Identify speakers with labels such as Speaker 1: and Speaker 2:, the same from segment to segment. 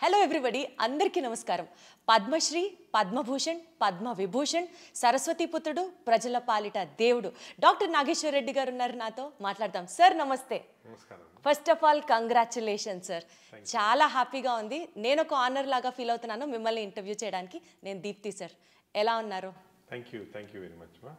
Speaker 1: Hello everybody అందరికీ నమస్కారం. పద్మశ్రీ, పద్మభూషణ్, పద్మ విభూషణ్, సరస్వతి పుత్రుడు, ప్రజల పాలిట దేవుడు డాక్టర్ నాగేశ్వర్ రెడ్డి గారు ఉన్నారు. నాతో మాట్లాడదాం. సార్ నమస్తే. First of all congratulation sir. చాలా హ్యాపీగా ఉంది. నేను ఒక ఆనర్ లాగా ఫీల్ అవుతున్నాను మిమ్మల్ని ఇంటర్వ్యూ చేయడానికి. నేను దీప్తి సార్. ఎలా ఉన్నారు?
Speaker 2: థ్యాంక్ యూ వెరీ మచ్ మా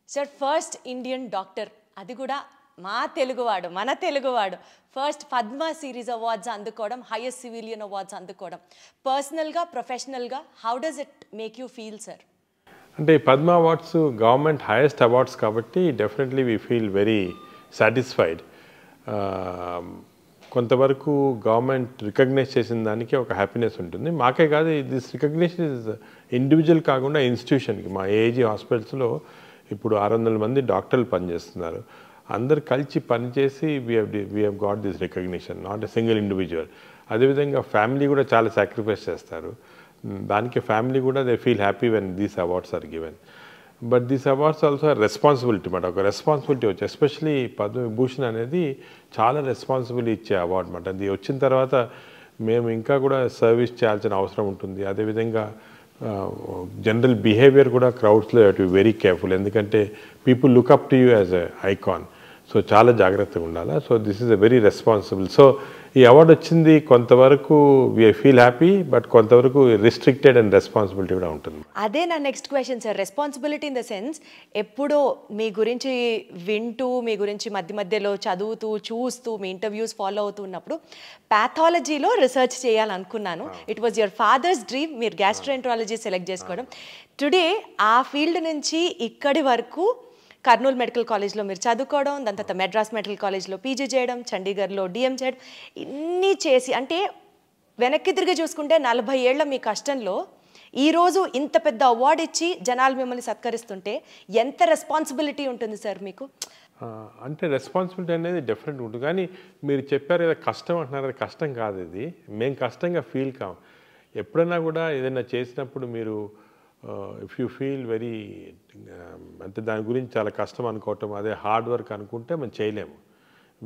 Speaker 1: సార్. ఫస్ట్ ఇండియన్ డాక్టర్, అది కూడా మన తెలుగువాడు ఫస్ట్ పద్మ సిరీస్ అవార్డ్స్ అందుకోవడం, హైయెస్ట్ సివిలియన్ అవార్డ్స్ అందుకోవడం, పర్సనల్గా ప్రొఫెషనల్గా how does it make you feel sir?
Speaker 2: అంటే Padma awards government highest awards కాబట్టి definitely we feel very satisfied. కొంతవరకు గవర్నమెంట్ రికగ్నైజ్ చేసిన దానికి ఒక హ్యాపీనెస్ ఉంటుంది. మాకే కాదు, దిస్ రికగ్నిషన్ ఇస్ ఇండివిజువల్ కాకుండా ఇన్స్టిట్యూషన్కి. మా ఏజీ హాస్పిటల్స్లో ఇప్పుడు 600 మంది డాక్టర్లు పనిచేస్తున్నారు. అందరు కలిసి పనిచేసి we have got this recognition, not a single individual. అదేవిధంగా ఫ్యామిలీ కూడా చాలా సాక్రిఫైస్ చేస్తారు. దానికి ఫ్యామిలీ కూడా they feel happy when these awards are given. But these awards also responsibility మాట, ఒక రెస్పాన్సిబిలిటీ వచ్చి, ఎస్పెషలీ పద్మవిభూషణ్ అనేది చాలా రెస్పాన్సిబిలిటీ ఇచ్చే అవార్డు మాట. అది వచ్చిన తర్వాత మేము ఇంకా కూడా సర్వీస్ చేయాల్సిన అవసరం ఉంటుంది. అదేవిధంగా జనరల్ బిహేవియర్ కూడా క్రౌడ్స్లో టు బి వెరీ కేర్ఫుల్, ఎందుకంటే people look up to you as a icon. So చాలా జాగ్రత్తగా ఉండాలి. So this is a very responsible. So ఈ అవార్డు వచ్చింది కొంతవరకు వి ఫీల్ హ్యాపీ, బట్ కొంతవరకు రిస్ట్రిక్టెడ్ అండ్ రెస్పాన్సిబిలిటీ కూడా ఉంటుంది.
Speaker 1: అదే నా next question sir. Responsibility in the sense, ఎప్పుడో మీ గురించి వింటూ, మీ గురించి మధ్యలో చదువుతూ, చూస్తూ, మీ ఇంటర్వ్యూస్ ఫాలో అవుతూ ఉన్నప్పుడు ప్యాథాలజీలో రీసెర్చ్ చేయాలనుకున్నాను. It was your father's dream. మీరు గ్యాస్ట్రోఎంట్రాలజీ సెలెక్ట్ చేసుకోవడం. టుడే ఆ ఫీల్డ్ నుంచి ఇక్కడి వరకు కర్నూలు మెడికల్ కాలేజ్లో మీరు చదువుకోవడం, దాని తర్వాత మెడ్రాస్ మెడికల్ కాలేజ్లో పీజీ చేయడం, చండీగఢ్లో డిఎం చేయడం, ఇన్ని చేసి, అంటే వెనక్కి తిరిగి చూసుకుంటే 40 ఏళ్ల మీ కష్టంలో ఈరోజు ఇంత పెద్ద అవార్డు ఇచ్చి జనాలు మిమ్మల్ని సత్కరిస్తుంటే ఎంత రెస్పాన్సిబిలిటీ ఉంటుంది సార్ మీకు?
Speaker 2: అంటే రెస్పాన్సిబిలిటీ అనేది డెఫినెట్ ఉంటుంది. కానీ మీరు చెప్పారు కదా కష్టం అంటున్నారు, అది కష్టం కాదు. ఇది మేము కష్టంగా ఫీల్ కాం. ఎప్పుడైనా కూడా ఏదైనా చేసినప్పుడు మీరు ఇఫ్ యూ ఫీల్ వెరీ, అంటే దాని గురించి చాలా కష్టం అనుకోవటం, అదే హార్డ్ వర్క్ అనుకుంటే మనం చేయలేము.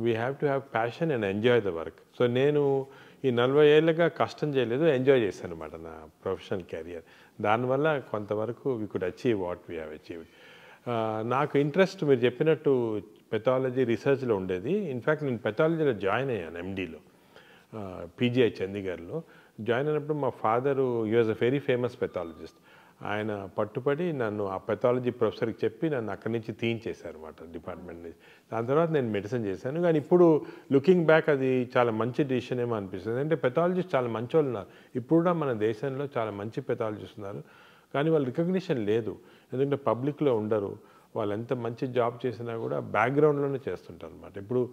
Speaker 2: We have to have passion and enjoy the work. So నేను ఈ 40 ఏళ్ళుగా కష్టం చేయలేదు, ఎంజాయ్ చేశాను అనమాట నా ప్రొఫెషనల్ కెరియర్. దానివల్ల కొంతవరకు we could achieve what we have achieved. నాకు ఇంట్రెస్ట్ మీరు చెప్పినట్టు పెథాలజీ రీసెర్చ్లో ఉండేది. ఇన్ఫ్యాక్ట్ నేను పెథాలజీలో జాయిన్ అయ్యాను, ఎండీలో, పీజీఐ చండీగఢ్లో జాయిన్ అయినప్పుడు మా father he was a very famous pathologist. ఆయన పట్టుపడి నన్ను ఆ పెథాలజీ ప్రొఫెసర్కి చెప్పి నన్ను అక్కడి నుంచి తీయించేశారు అనమాట, డిపార్ట్మెంట్ నుంచి. దాని తర్వాత నేను మెడిసిన్ చేశాను. కానీ ఇప్పుడు లుకింగ్ బ్యాక్ అది చాలా మంచి డిసిషన్ ఏమో అనిపిస్తుంది. అంటే పెథాలజిస్ట్ చాలా మంచి వాళ్ళు ఉన్నారు. ఇప్పుడు కూడా మన దేశంలో చాలా మంచి పెథాలజిస్ట్ ఉన్నారు. కానీ వాళ్ళ రికగ్నిషన్ లేదు, ఎందుకంటే పబ్లిక్లో ఉండరు. వాళ్ళు ఎంత మంచి జాబ్ చేసినా కూడా బ్యాక్గ్రౌండ్లోనే చేస్తుంటారు అనమాట. ఇప్పుడు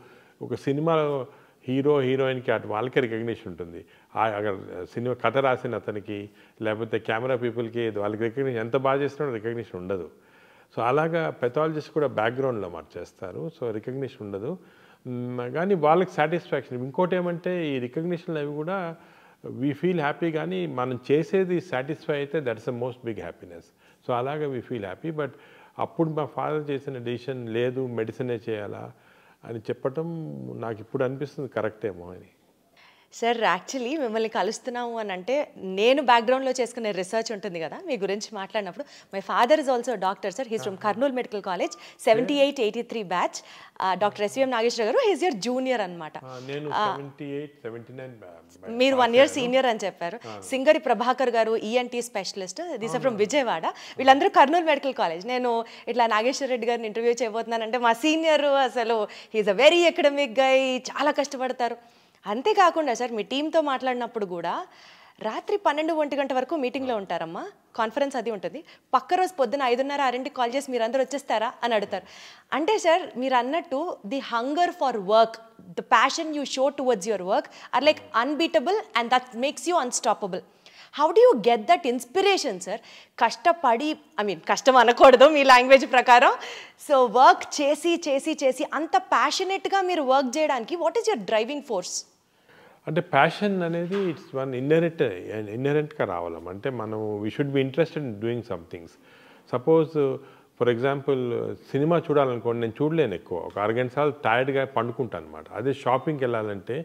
Speaker 2: ఒక సినిమాలో హీరో హీరోయిన్కి అటు వాళ్ళకే రికగ్నిషన్ ఉంటుంది. అక్కడ సినిమా కథ రాసిన అతనికి, లేకపోతే కెమెరా పీపుల్కి వాళ్ళకి రికగ్నిషన్, ఎంత బాగా చేసినా రికగ్నిషన్ ఉండదు. సో అలాగా పెథాలజిస్ట్ కూడా బ్యాక్గ్రౌండ్లో మాట చేస్తారు. సో రికగ్నిషన్ ఉండదు, కానీ వాళ్ళకి సాటిస్ఫాక్షన్. ఇంకోటి ఏమంటే ఈ రికగ్నిషన్లు అవి కూడా వీ ఫీల్ హ్యాపీ, కానీ మనం చేసేది సాటిస్ఫై అయితే that's the most big happiness. So అలాగా వీ ఫీల్ హ్యాపీ. బట్ అప్పుడు మా ఫాదర్ చేసిన డెసిషన్, లేదు మెడిసినే చేయాలా అని చెప్పటం నాకు ఇప్పుడు అనిపిస్తుంది కరెక్టేమో అని.
Speaker 1: సార్ యాక్చువల్లీ మిమ్మల్ని కలుస్తున్నాము అని అంటే, నేను బ్యాక్గ్రౌండ్లో చేసుకునే రీసెర్చ్ ఉంటుంది కదా మీ గురించి మాట్లాడినప్పుడు, my father is also doctor sir. He's from Kurnool medical college, 78-83 batch. Doctor SVM Nageswara గారు హీస్ యువర్ జూనియర్ అనమాట. మీరు 1 year సీనియర్ అని చెప్పారు. Singari Prabhakar garu ENT specialist, these are from Vijayawada. వీళ్ళందరూ కర్నూలు మెడికల్ కాలేజ్. నేను ఇట్లా నాగేశ్వర రెడ్డి గారిని ఇంటర్వ్యూ చేయబోతున్నానంటే మా సీనియర్ అసలు హీస్ అ వెరీ ఎకడమిక్ గై, చాలా కష్టపడతారు. అంతేకాకుండా సార్ మీ టీంతో మాట్లాడినప్పుడు కూడా రాత్రి 12-1 గంట వరకు మీటింగ్లో ఉంటారమ్మా, కాన్ఫరెన్స్ అది ఉంటుంది. పక్క రోజు పొద్దున 5:30-6కి కాల్ చేసి మీరు అందరూ వచ్చేస్తారా అని అడుగుతారు. అంటే సార్ మీరు అన్నట్టు the hunger for work, the passion you show towards your work or like unbeatable and that makes you unstoppable. How do you get that inspiration sir? కష్టపడి, కష్టం అనకూడదు మీ లాంగ్వేజ్ ప్రకారం, సో వర్క్ చేసి చేసి చేసి అంత ప్యాషనెట్గా మీరు వర్క్ చేయడానికి what is your driving force?
Speaker 2: అంటే ప్యాషన్ అనేది ఇట్స్ వన్ ఇన్నరెంట్గా రావాలం. అంటే మనం we should be interested in doing some things. Suppose for example cinema చూడాలనుకోండి, నేను చూడలేను ఎక్కువ, ఒక 6 గంటల సార్లు టైర్డ్గా పండుకుంటాను అనమాట. అదే షాపింగ్కి వెళ్ళాలంటే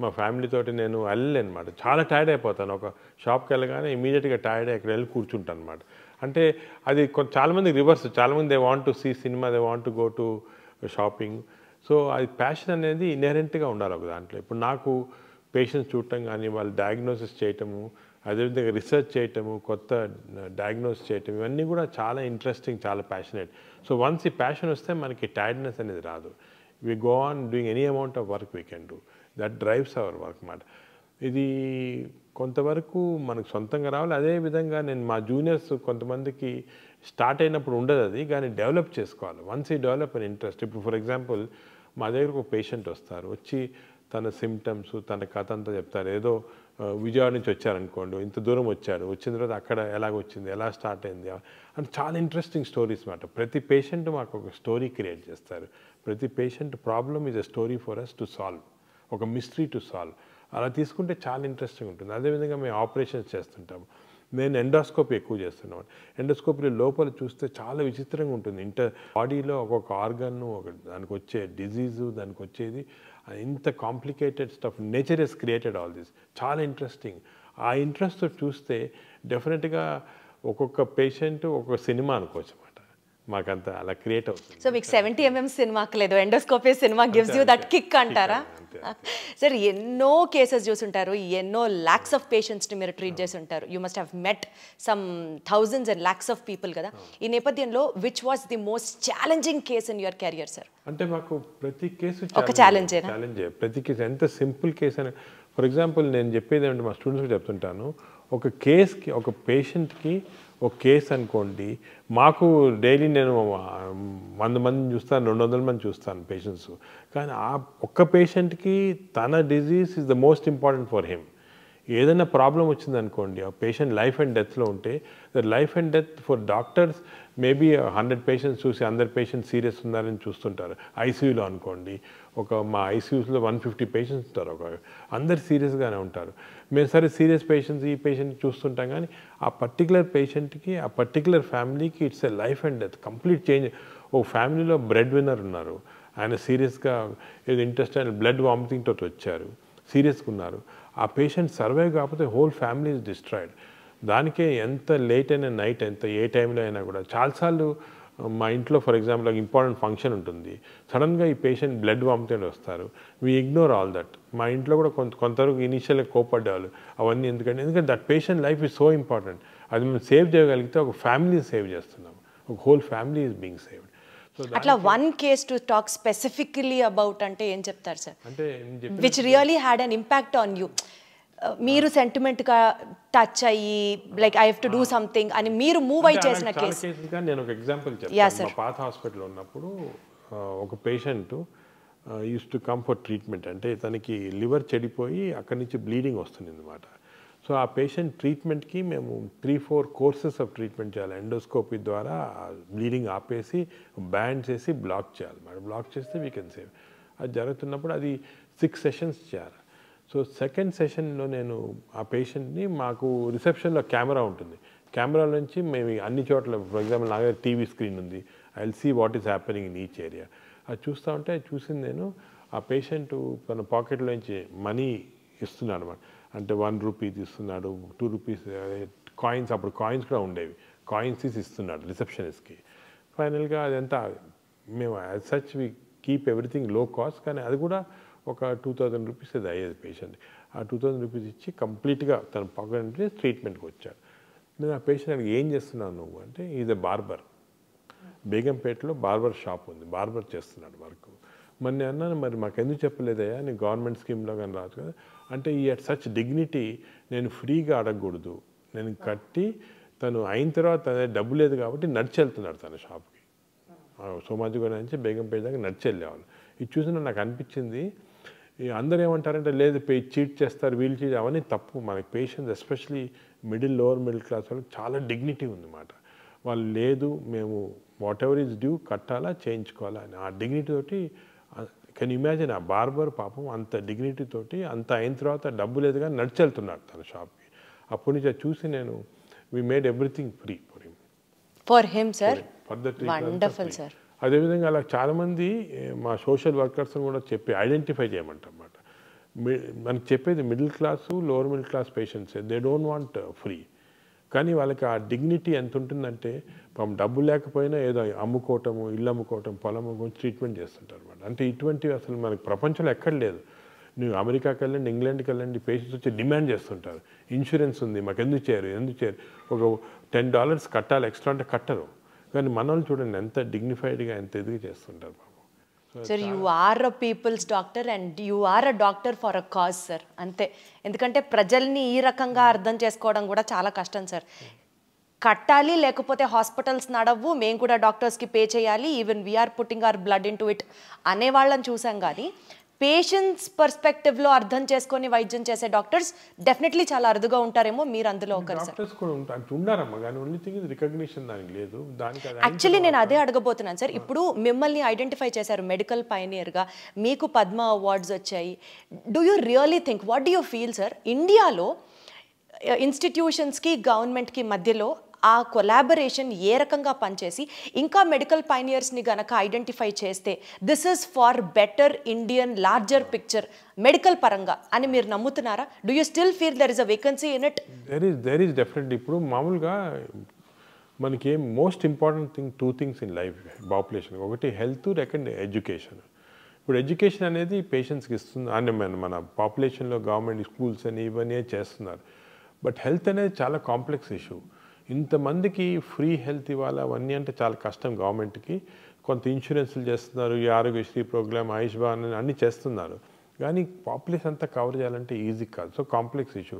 Speaker 2: మా ఫ్యామిలీ తోటి నేను వెళ్ళలేను అనమాట. చాలా టైర్డ్ అయిపోతాను. ఒక షాప్కి వెళ్ళగానే ఇమీడియట్గా టైర్డ్ అయ్యి అక్కడ వెళ్ళి కూర్చుంటాను అనమాట. అంటే అది చాలామంది రివర్స్, చాలామంది they want to see cinema, they want to go to shopping. So అది ప్యాషన్ అనేది ఇన్హెరెంట్గా ఉండాలి ఒక దాంట్లో. ఇప్పుడు నాకు పేషెంట్స్ చూడటం కానీ, వాళ్ళు డయాగ్నోసిస్ చేయటము, అదేవిధంగా రీసెర్చ్ చేయటము, కొత్త డయాగ్నోస్ చేయటం, ఇవన్నీ కూడా చాలా ఇంట్రెస్టింగ్, చాలా ప్యాషనేట్. సో వన్స్ ఈ ప్యాషన్ వస్తే మనకి టైర్డ్నెస్ అనేది రాదు. We go on doing any amount of work we can do. That drives our work మాట. ఇది కొంతవరకు మనకు సొంతంగా రావాలి. అదేవిధంగా నేను మా జూనియర్స్ కొంతమందికి స్టార్ట్ అయినప్పుడు ఉండదు అది, కానీ డెవలప్ చేసుకోవాలి. వన్స్ ఈ డెవలప్ అన్ ఇంట్రెస్ట్. ఇప్పుడు ఫర్ ఎగ్జాంపుల్ మా దగ్గరకు ఒక పేషెంట్ వస్తారు, వచ్చి తన సిమ్టమ్స్, తన కథ అంతా చెప్తారు. ఏదో విజయవాడ నుంచి వచ్చారనుకోండి, ఇంత దూరం వచ్చాడు, వచ్చిన తర్వాత అక్కడ ఎలాగొచ్చింది, ఎలా స్టార్ట్ అయింది అంటే చాలా ఇంట్రెస్టింగ్ స్టోరీస్ మాట. ప్రతి పేషెంట్ మాకు ఒక స్టోరీ క్రియేట్ చేస్తారు. ప్రతి patient problem is a story for us to solve, ఒక మిస్టరీ టు సాల్వ్. అలా తీసుకుంటే చాలా ఇంట్రెస్టింగ్ ఉంటుంది. అదేవిధంగా మేము ఆపరేషన్స్ చేస్తుంటాము. నేను ఎండోస్కోపీ ఎక్కువ చేస్తున్నాను. ఎండోస్కోపీ లోపల చూస్తే చాలా విచిత్రంగా ఉంటుంది. బాడీలో ఒక్కొక్క ఆర్గన్, దానికి వచ్చే డిజీజు, దానికి వచ్చేది ఇంత complicated stuff. Nature has created all this. చాలా ఇంట్రెస్టింగ్. ఆ ఇంట్రెస్ట్తో చూస్తే డెఫినెట్గా ఒక్కొక్క పేషెంట్ ఒక్కొక్క సినిమా అనుకోవచ్చు అన్నమాట. మాకంతా అలా క్రియేట్ అవుతుంది.
Speaker 1: సో మీకు 70mm సినిమాకి లేదు, endoscopy cinema gives you that kick అంటారా? సార్ ఎన్నో కేసెస్ చూసుంటారు, ఎన్నో ల్యాక్స్ ఆఫ్ పేషెంట్స్ని మీరు ట్రీట్ చేసి ఉంటారు. You must have met some thousands and lakhs of people కదా. ఈ నేపథ్యంలో which was the most challenging case in your career sir?
Speaker 2: అంటే మాకు ప్రతి కేసు
Speaker 1: ఒక ఛాలెంజే.
Speaker 2: ప్రతి కేసు ఎంత సింపుల్ కేసు అని. ఫర్ ఎగ్జాంపుల్ నేను చెప్పేది ఏమంటే మా స్టూడెంట్స్కి చెప్తుంటాను, ఒక కేస్కి, ఒక పేషెంట్కి ఒక కేసు అనుకోండి, మాకు డైలీ నేను 100 మందిని చూస్తాను, 200 మంది చూస్తాను పేషెంట్స్. కానీ ఆ ఒక్క పేషెంట్కి తన disease is the most important for him. ఏదైనా ప్రాబ్లం వచ్చిందనుకోండి, ఆ పేషెంట్ లైఫ్ అండ్ డెత్లో ఉంటే, the life and death for doctors maybe 100 patients చూసి 100 పేషెంట్స్ సీరియస్ ఉన్నారని చూస్తుంటారు. ఐసీయూలో అనుకోండి, మా ఐసీయూస్లో 150 పేషెంట్స్ ఉంటారు, అందరు సీరియస్గానే ఉంటారు. మేము సరే సీరియస్ పేషెంట్స్, ఈ పేషెంట్ చూస్తుంటాం, కానీ ఆ పర్టికులర్ పేషెంట్కి, ఆ పర్టికులర్ ఫ్యామిలీకి it's a life and death, complete change. ఓ ఫ్యామిలీలో బ్రెడ్ విన్నర్ ఉన్నారు, ఆయన సీరియస్గా ఏదో ఇంటెస్టైనల్ బ్లడ్ వామిటింగ్ తోటి వచ్చారు, సీరియస్గా ఉన్నారు. ఆ పేషెంట్ సర్వైవ్ కాకపోతే హోల్ ఫ్యామిలీ ఈజ్ డిస్ట్రాయిడ్. దానికే ఎంత లేట్ అయినా, నైట్ ఎంత ఏ టైంలో అయినా కూడా చాలాసార్లు మా ఇంట్లో ఫర్ ఎగ్జాంపుల్ ఇంపార్టెంట్ ఫంక్షన్ ఉంటుంది, సడన్గా ఈ పేషెంట్ బ్లడ్ వామిటింగ్ వస్తారు, వీ ఇగ్నోర్ ఆల్ దట్. మా ఇంట్లో కూడా కొంతవరకు ఇనీషియల్గా కోపడ్డారు అవన్నీ. ఎందుకంటే that patient life is so important. అది మేము సేవ్ చేయగలిగితే ఒక ఫ్యామిలీ సేవ్ చేస్తున్నాం, ఒక whole family is being saved.
Speaker 1: అట్లా one case to talk specifically about అంటే ఏం చెప్తారు సార్?
Speaker 2: అంటే
Speaker 1: which really had an impact on you, మీరు సెంటిమెంట్గా టచ్ అయ్యి like I have to do something అని మీరు మూవ్ అయ్యి చేసిన కేసు?
Speaker 2: నేను ఒక ఎగ్జాంపుల్ చెప్తాను. మా పాత హాస్పిటల్లో ఉన్నప్పుడు ఒక patient use to come for treatment. అంటే తనకి లివర్ చెడిపోయి అక్కడి నుంచి బ్లీడింగ్ వస్తుంది అన్నమాట. సో ఆ పేషెంట్ ట్రీట్మెంట్కి మేము 3-4 కోర్సెస్ ఆఫ్ ట్రీట్మెంట్ చేయాలి. ఎండోస్కోపీ ద్వారా బ్లీడింగ్ ఆపేసి బ్యాండ్ చేసి బ్లాక్ చేయాలి. మరి బ్లాక్ చేస్తే వీ కెన్ సేవ్. అది జరుగుతున్నప్పుడు అది 6 సెషన్స్ చేయాలి. సో సెకండ్ సెషన్లో నేను ఆ పేషెంట్ని, మాకు రిసెప్షన్లో కెమెరా ఉంటుంది, కెమెరా నుంచి మేము అన్ని చోట్ల, ఫర్ ఎగ్జాంపుల్ నా దగ్గర టీవీ స్క్రీన్ ఉంది, I will see what is happening in each area. అది చూస్తూ ఉంటే చూసింది నేను, ఆ పేషెంట్ తన పాకెట్లో నుంచి మనీ ఇస్తున్నాడు అనమాట. అంటే 1 రూపీ తీస్తున్నాడు, 2 రూపీస్ కాయిన్స్, అప్పుడు కాయిన్స్ కూడా ఉండేవి, కాయిన్స్ తీసి ఇస్తున్నాడు రిసెప్షనిస్ట్కి. ఫైనల్గా అదంతా మేము as such we keep everything low cost, కానీ అది కూడా ఒక 2000 రూపీస్ అది అయ్యేది పేషెంట్. ఆ 2000 రూపీస్ ఇచ్చి కంప్లీట్గా తన పాకెట్ నుంచి ట్రీట్మెంట్కి వచ్చాడు. నేను ఆ పేషెంట్ ఏం చేస్తున్నాను నువ్వు అంటే, ఈజ్ ఎ బార్బర్, బేగంపేటలో బార్బర్ షాప్ ఉంది, బార్బర్ చేస్తున్నాడు వర్క్. మరి నేను అన్నాను, మరి మాకు ఎందుకు చెప్పలేదయ్యా, నేను గవర్నమెంట్ స్కీమ్లో కానీ రాదు కదా అంటే, ఈ అట్ సచ్ డిగ్నిటీ నేను ఫ్రీగా అడగకూడదు, నేను కట్టి తను అయిన తర్వాత డబ్బు లేదు కాబట్టి నడిచి వెళ్తున్నాడు తన షాప్కి. సోమాజిగూడ నుంచి బేగంపేట దాకా నడిచి వెళ్ళేవాళ్ళు. ఇది చూసిన నాకు అనిపించింది, అందరూ ఏమంటారంటే లేదు చీట్ చేస్తారు, వీళ్ళు చీట్, అవన్నీ తప్పు. మనకి patients especially lower middle class వాళ్ళకి చాలా డిగ్నిటీ ఉందన్నమాట. వాళ్ళు లేదు, మేము వాట్ ఎవర్ ఈజ్ డ్యూ కట్టాలా, చేయించుకోవాలా అని ఆ డిగ్నిటీ తోటి. కెన్ ఇమాజిన్ ఆ బార్బర్ పాపం అంత డిగ్నిటీ తోటి, అంత అయిన తర్వాత డబ్బు లేదు కానీ నడిచి వెళ్తున్నాడు తన షాప్కి. అప్పటి నుంచి అది చూసి నేను, we made everything free
Speaker 1: for him sir.
Speaker 2: For the
Speaker 1: wonderful sir.
Speaker 2: అదేవిధంగా అలా చాలామంది మా సోషల్ వర్కర్స్ని కూడా చెప్పి ఐడెంటిఫై చేయమంటారన్నమాట. మనకి చెప్పేది middle class lower middle class పేషెంట్సే, దే డోంట్ వాంట్ ఫ్రీ. కానీ వాళ్ళకి ఆ డిగ్నిటీ ఎంత ఉంటుందంటే పాపం డబ్బు లేకపోయినా ఏదో అమ్ముకోవటము, ఇల్లు అమ్ముకోవటం, పొలం అమ్ముకోవడం ట్రీట్మెంట్ చేస్తుంటారు అన్నమాట. అంటే ఇటువంటివి అసలు మనకి ప్రపంచంలో ఎక్కడ లేదు. నువ్వు అమెరికాకి వెళ్ళండి, ఇంగ్లాండ్కి వెళ్ళండి, పేషెంట్స్ వచ్చి డిమాండ్ చేస్తుంటారు, ఇన్సూరెన్స్ ఉంది మాకు, ఎందుకు చేయరు. ఒక $10 కట్టాలి ఎక్స్ట్రా అంటే కట్టరు. కానీ మన వాళ్ళు చూడండి ఎంత డిగ్నిఫైడ్గా ఎంత ఎదుగు చేస్తుంటారు పాపం.
Speaker 1: Sir you are a people's doctor and you are a doctor for a cause sir, అంతే. ఎందుకంటే ప్రజల్ని ఈ రకంగా అర్థం చేసుకోవడం కూడా చాలా కష్టం సార్. కట్టాలి, లేకపోతే హాస్పిటల్స్ నడవు, మేము కూడా డాక్టర్స్కి పే చేయాలి, even we are putting our blood into it అనే వాళ్ళని చూసాం. కానీ పేషెంట్స్ పర్స్పెక్టివ్లో అర్థం చేసుకొని వైద్యం చేసే డాక్టర్స్ డెఫినెట్లీ చాలా అరుదుగా ఉంటారేమో, మీరు అందులో ఒకరు సార్.
Speaker 2: డాక్టర్స్ కూడా ఉన్నారమ్మా, కానీ ఓన్లీ థింగ్ ఇది రికగ్నిషన్ దానికి లేదు.
Speaker 1: యాక్చువల్లీ నేను అదే అడగబోతున్నాను సార్. ఇప్పుడు మిమ్మల్ని ఐడెంటిఫై చేశారు మెడికల్ పైనియర్గా, మీకు పద్మ అవార్డ్స్ వచ్చాయి. Do you really think, what do you feel sir, ఇండియాలో ఇన్స్టిట్యూషన్స్కి గవర్నమెంట్కి మధ్యలో ఆ కొలాబరేషన్ ఏ రకంగా పనిచేసి ఇంకా మెడికల్ పైనియర్స్ని గనక ఐడెంటిఫై చేస్తే this is far better Indian larger picture medical పరంగా అని మీరు నమ్ముతున్నారా? Do you still feel there is a vacancy in it?
Speaker 2: There is definitely. ఇప్పుడు మామూలుగా మనకి most important thing 2 things in life population. ఒకటి హెల్త్, సెకండ్ ఎడ్యుకేషన్. ఇప్పుడు education అనేది పేషెంట్స్కి ఇస్తుంది అని మన పాపులేషన్లో గవర్నమెంట్ స్కూల్స్ అని ఇవన్నీ చేస్తున్నారు. బట్ హెల్త్ అనేది చాలా కాంప్లెక్స్ ఇష్యూ. ఇంతమందికి ఫ్రీ హెల్త్ ఇవ్వాలి అవన్నీ అంటే చాలా కష్టం గవర్నమెంట్కి. కొంత ఇన్సూరెన్స్లు చేస్తున్నారు, ఈ ఆరోగ్యశ్రీ ప్రోగ్రామ్, ఆయుష్మాన్ అన్నీ చేస్తున్నారు. కానీ పాపులేషన్ అంతా కవర్ చేయాలంటే ఈజీ కాదు. So complex issue.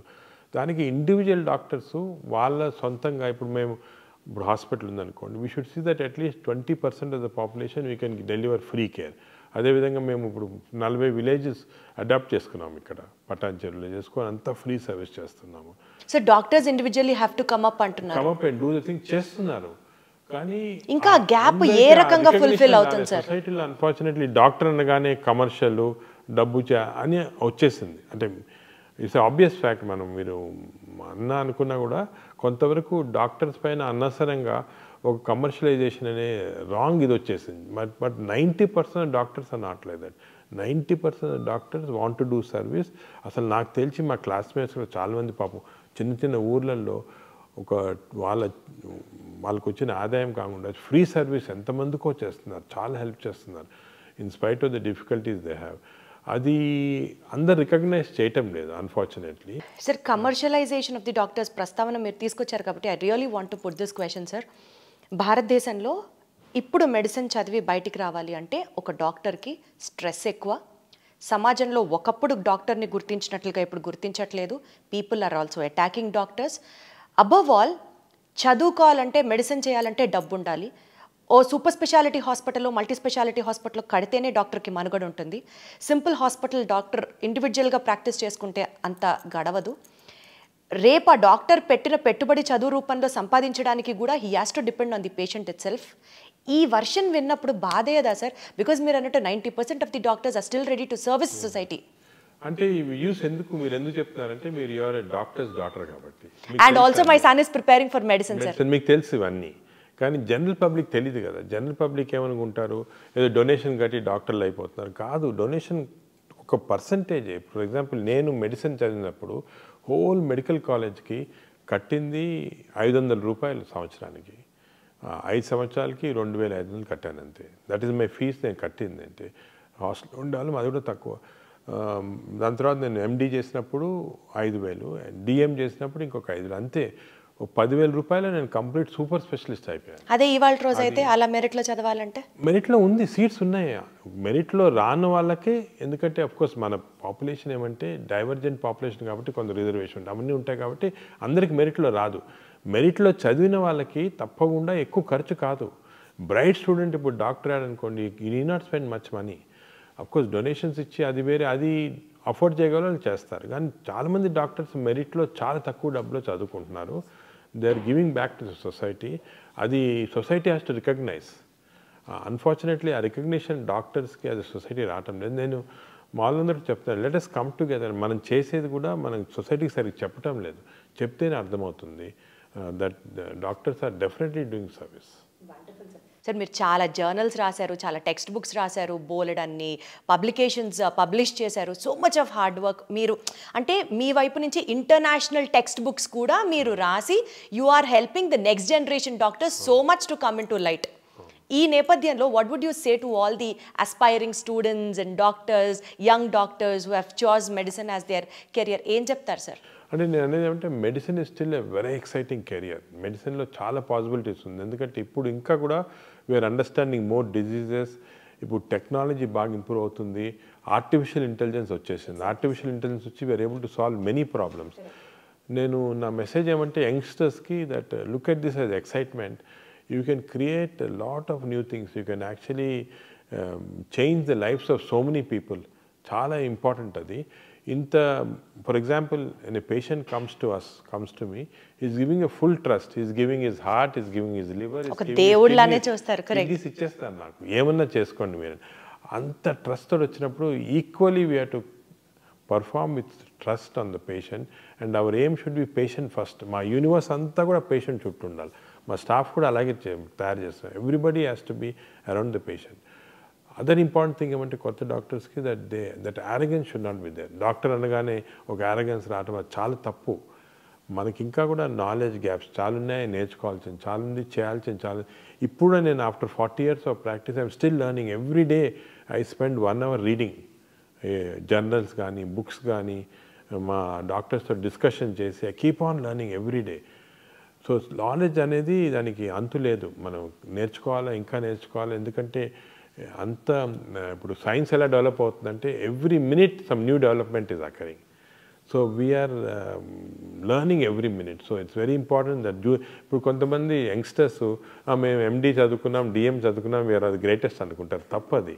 Speaker 2: దానికి ఇండివిజువల్ డాక్టర్స్ వాళ్ళ సొంతంగా ఇప్పుడు హాస్పిటల్ ఉందనుకోండి, we should see that at least 20% of the population we can deliver free care. అదేవిధంగా మేము ఇప్పుడు 40 విలేజెస్ అడాప్ట్ చేసుకున్నాము, ఇక్కడ పటాన్చెరులో చేసుకొని అంతా ఫ్రీ సర్వీస్ చేస్తున్నాము.
Speaker 1: So doctors individually have to come up అంటున్నారు.
Speaker 2: Come up and do the thing చేస్తున్నారు. కానీ
Speaker 1: ఇంకా గ్యాప్ ఏ రకంగా ఫుల్ఫిల్ అవుతుంది సార్?
Speaker 2: సొసైటీలో అన్ఫార్చునేట్లీ డాక్టర్ అనగానే కమర్షియల్ డబ్బు అని వచ్చేసింది. అంటే ఇట్స్ ఆబ్వియస్ ఫ్యాక్ట్. మీరు అనుకున్నా కూడా కొంతవరకు డాక్టర్స్ పైన అనవసరంగా ఒక కమర్షియలైజేషన్ అనే రాంగ్ ఇది వచ్చేసింది. But 90% doctors are not like that. 90% doctors want to do service. అసలు నాకు తెలిసి మా క్లాస్మేట్స్ కూడా చాలామంది పాపం చిన్న చిన్న ఊర్లలో వాళ్ళకు వచ్చిన ఆదాయం కాకుండా ఫ్రీ సర్వీస్ ఎంతమందికో చేస్తున్నారు, చాలా హెల్ప్ చేస్తున్నారు in spite of the difficulties they have. అది అందరు రికగ్నైజ్ చేయటం లేదు unfortunately.
Speaker 1: Sir commercialisation of the doctors ప్రస్తావన మీరు తీసుకొచ్చారు కాబట్టి I really want to put this question sir. భారతదేశంలో ఇప్పుడు మెడిసిన్ చదివి బయటికి రావాలి అంటే ఒక డాక్టర్కి స్ట్రెస్ ఎక్కువ, సమాజంలో ఒకప్పుడు డాక్టర్ని గుర్తించినట్లుగా ఇప్పుడు గుర్తించట్లేదు, people are also attacking doctors. Above all చదువుకోవాలంటే మెడిసిన్ చేయాలంటే డబ్బు ఉండాలి. ఓ సూపర్ స్పెషాలిటీ హాస్పిటల్లో మల్టీ స్పెషాలిటీ హాస్పిటల్లో కడితేనే డాక్టర్కి మనుగడ ఉంటుంది. సింపుల్ హాస్పిటల్ డాక్టర్ ఇండివిజువల్గా ప్రాక్టీస్ చేసుకుంటే అంత గడవదు. రేపు ఆ డాక్టర్ పెట్టిన పెట్టుబడి చదువు రూపంలో సంపాదించడానికి కూడా he has to depend on the patient itself. ఈ వర్షన్ విన్నప్పుడు బాధేదా సార్? బికాజ్ మీరు అన్నట్టు 90% of the doctors are still ready to service society.
Speaker 2: అంటే ఈ వ్యూస్ మీరు ఎందుకు చెప్తున్నారంటే మీరు యువర్ డాక్టర్స్ డాటర్ కాబట్టి.
Speaker 1: And also my son is preparing for medicine sir.
Speaker 2: మీకు తెలుసు ఇవన్నీ, కానీ జనరల్ పబ్లిక్ తెలియదు కదా. జనరల్ పబ్లిక్ ఏమనుకుంటారు, ఏదో డొనేషన్ కట్టి డాక్టర్లు అయిపోతున్నారు. కాదు, డొనేషన్ ఒక పర్సంటేజ్. ఫర్ ఎగ్జాంపుల్ నేను మెడిసిన్ చదివినప్పుడు హోల్ మెడికల్ కాలేజ్కి కట్టింది ₹500 సంవత్సరానికి. 5 సంవత్సరాలకి 2500 కట్టాను అంతే. That is my fees. నేను కట్టింది అంటే హాస్టల్ ఉండాలి, అది కూడా తక్కువ. దాని తర్వాత నేను ఎండి చేసినప్పుడు 5000, డిఎం చేసినప్పుడు ఇంకొక 5000, అంతే. ₹10,000 నేను కంప్లీట్ సూపర్ స్పెషలిస్ట్ అయిపోయాను.
Speaker 1: అదే ఇవాళ రోజు అయితే అలా మెరిట్లో చదవాలంటే
Speaker 2: మెరిట్లో ఉంది, సీట్స్ ఉన్నాయి. మెరిట్లో రాని వాళ్ళకే, ఎందుకంటే అఫ్కోర్స్ మన పాపులేషన్ ఏమంటే డైవర్జెంట్ పాపులేషన్ కాబట్టి కొంత రిజర్వేషన్ అవన్నీ ఉంటాయి కాబట్టి అందరికి మెరిట్లో రాదు. మెరిట్లో చదివిన వాళ్ళకి తప్పకుండా ఎక్కువ ఖర్చు కాదు. బ్రైట్ స్టూడెంట్ ఇప్పుడు డాక్టర్ అనుకోండి, you need not spend much money. Of course donations ఇచ్చి అది వేరే, అది అఫోర్డ్ చేయగల చేస్తారు. కానీ చాలామంది డాక్టర్స్ మెరిట్లో చాలా తక్కువ డబ్బులో చదువుకుంటున్నారు. They are giving back to the society. అది society has to recognise. Unfortunately ఆ రికగ్నిషన్ డాక్టర్స్కి అది సొసైటీ రావటం లేదు. నేను మామూలందరూ చెప్తాను, లెట్ us కమ్ టుగెదర్. మనం చేసేది కూడా మనం సొసైటీకి సరిగ్గా చెప్పటం లేదు. చెప్తేనే అర్థమవుతుంది that doctors are definitely doing service.
Speaker 1: Sir మీరు చాలా జర్నల్స్ రాశారు, చాలా టెక్స్ట్ బుక్స్ రాశారు, బోలెడన్ని పబ్లికేషన్స్ పబ్లిష్ చేశారు. So much of hard work. మీరు అంటే మీ వైపు నుంచి ఇంటర్నేషనల్ టెక్స్ట్ బుక్స్ కూడా మీరు రాసి you are helping the next generation doctors so much to come in to light. ఈ నేపథ్యంలో what would you say to all the aspiring students and doctors, young doctors who have chose medicine as their career, ఏం చెప్తారు sir?
Speaker 2: అంటే నేను అనేది ఏమంటే medicine is still a very exciting career. మెడిసిన్లో చాలా పాసిబిలిటీస్ ఉంది. ఎందుకంటే ఇప్పుడు ఇంకా కూడా వీఆర్ అండర్స్టాండింగ్ మోర్ డిజీజెస్. ఇప్పుడు టెక్నాలజీ బాగా ఇంప్రూవ్ అవుతుంది, ఆర్టిఫిషియల్ ఇంటెలిజెన్స్ వచ్చేసింది. ఆర్టిఫిషియల్ ఇంటెలిజెన్స్ వచ్చి we are able to solve many problems. నేను నా మెసేజ్ ఏమంటే యంగ్స్టర్స్కి that look at this as excitement. You can create a lot of new things. You can actually change the lives of so many people. Chala important adi. For example, when a patient comes to me, he's giving a full trust. He's giving his heart, he's giving his liver.
Speaker 1: Oka devudlane chustaru, correct.
Speaker 2: This ichchestar naaku. Emanna cheskondi meer. Anta trust tho vachinappudu equally we have to perform with trust on the patient, and our aim should be patient first. Ma universe anta kuda patient chuttu undali. మా staff కూడా అలాగే తయారు చేస్తాం. Everybody has to be around the patient. Other important thing ఏమంటే కొత్త డాక్టర్స్కి that arrogance should not be there. Doctor అనగానే ఒక యారగెన్స్ రావటం అది చాలా తప్పు. మనకి ఇంకా కూడా నాలెడ్జ్ గ్యాప్స్ చాలా ఉన్నాయి, నేర్చుకోవాల్సింది చాలా ఉంది, చేయాల్సింది చాలా. ఇప్పుడు నేను after 40 years of practice I'm still learning. Every day I spend 1 hour reading journals కానీ బుక్స్ కానీ, మా డాక్టర్స్తో డిస్కషన్ చేసి I keep on learning every day. So knowledge అనేది దానికి అంతు లేదు. మనం నేర్చుకోవాలా, ఇంకా నేర్చుకోవాలి. ఎందుకంటే అంత ఇప్పుడు సైన్స్ ఎలా డెవలప్ అవుతుందంటే every minute some new development is occurring. So we are learning every minute. So it's very important that ఇప్పుడు కొంతమంది యంగ్స్టర్స్ మేము ఎండి చదువుకున్నాం, డిఎం చదువుకున్నాం, వీఆర్ అది గ్రేటెస్ట్ అనుకుంటారు. తప్పది.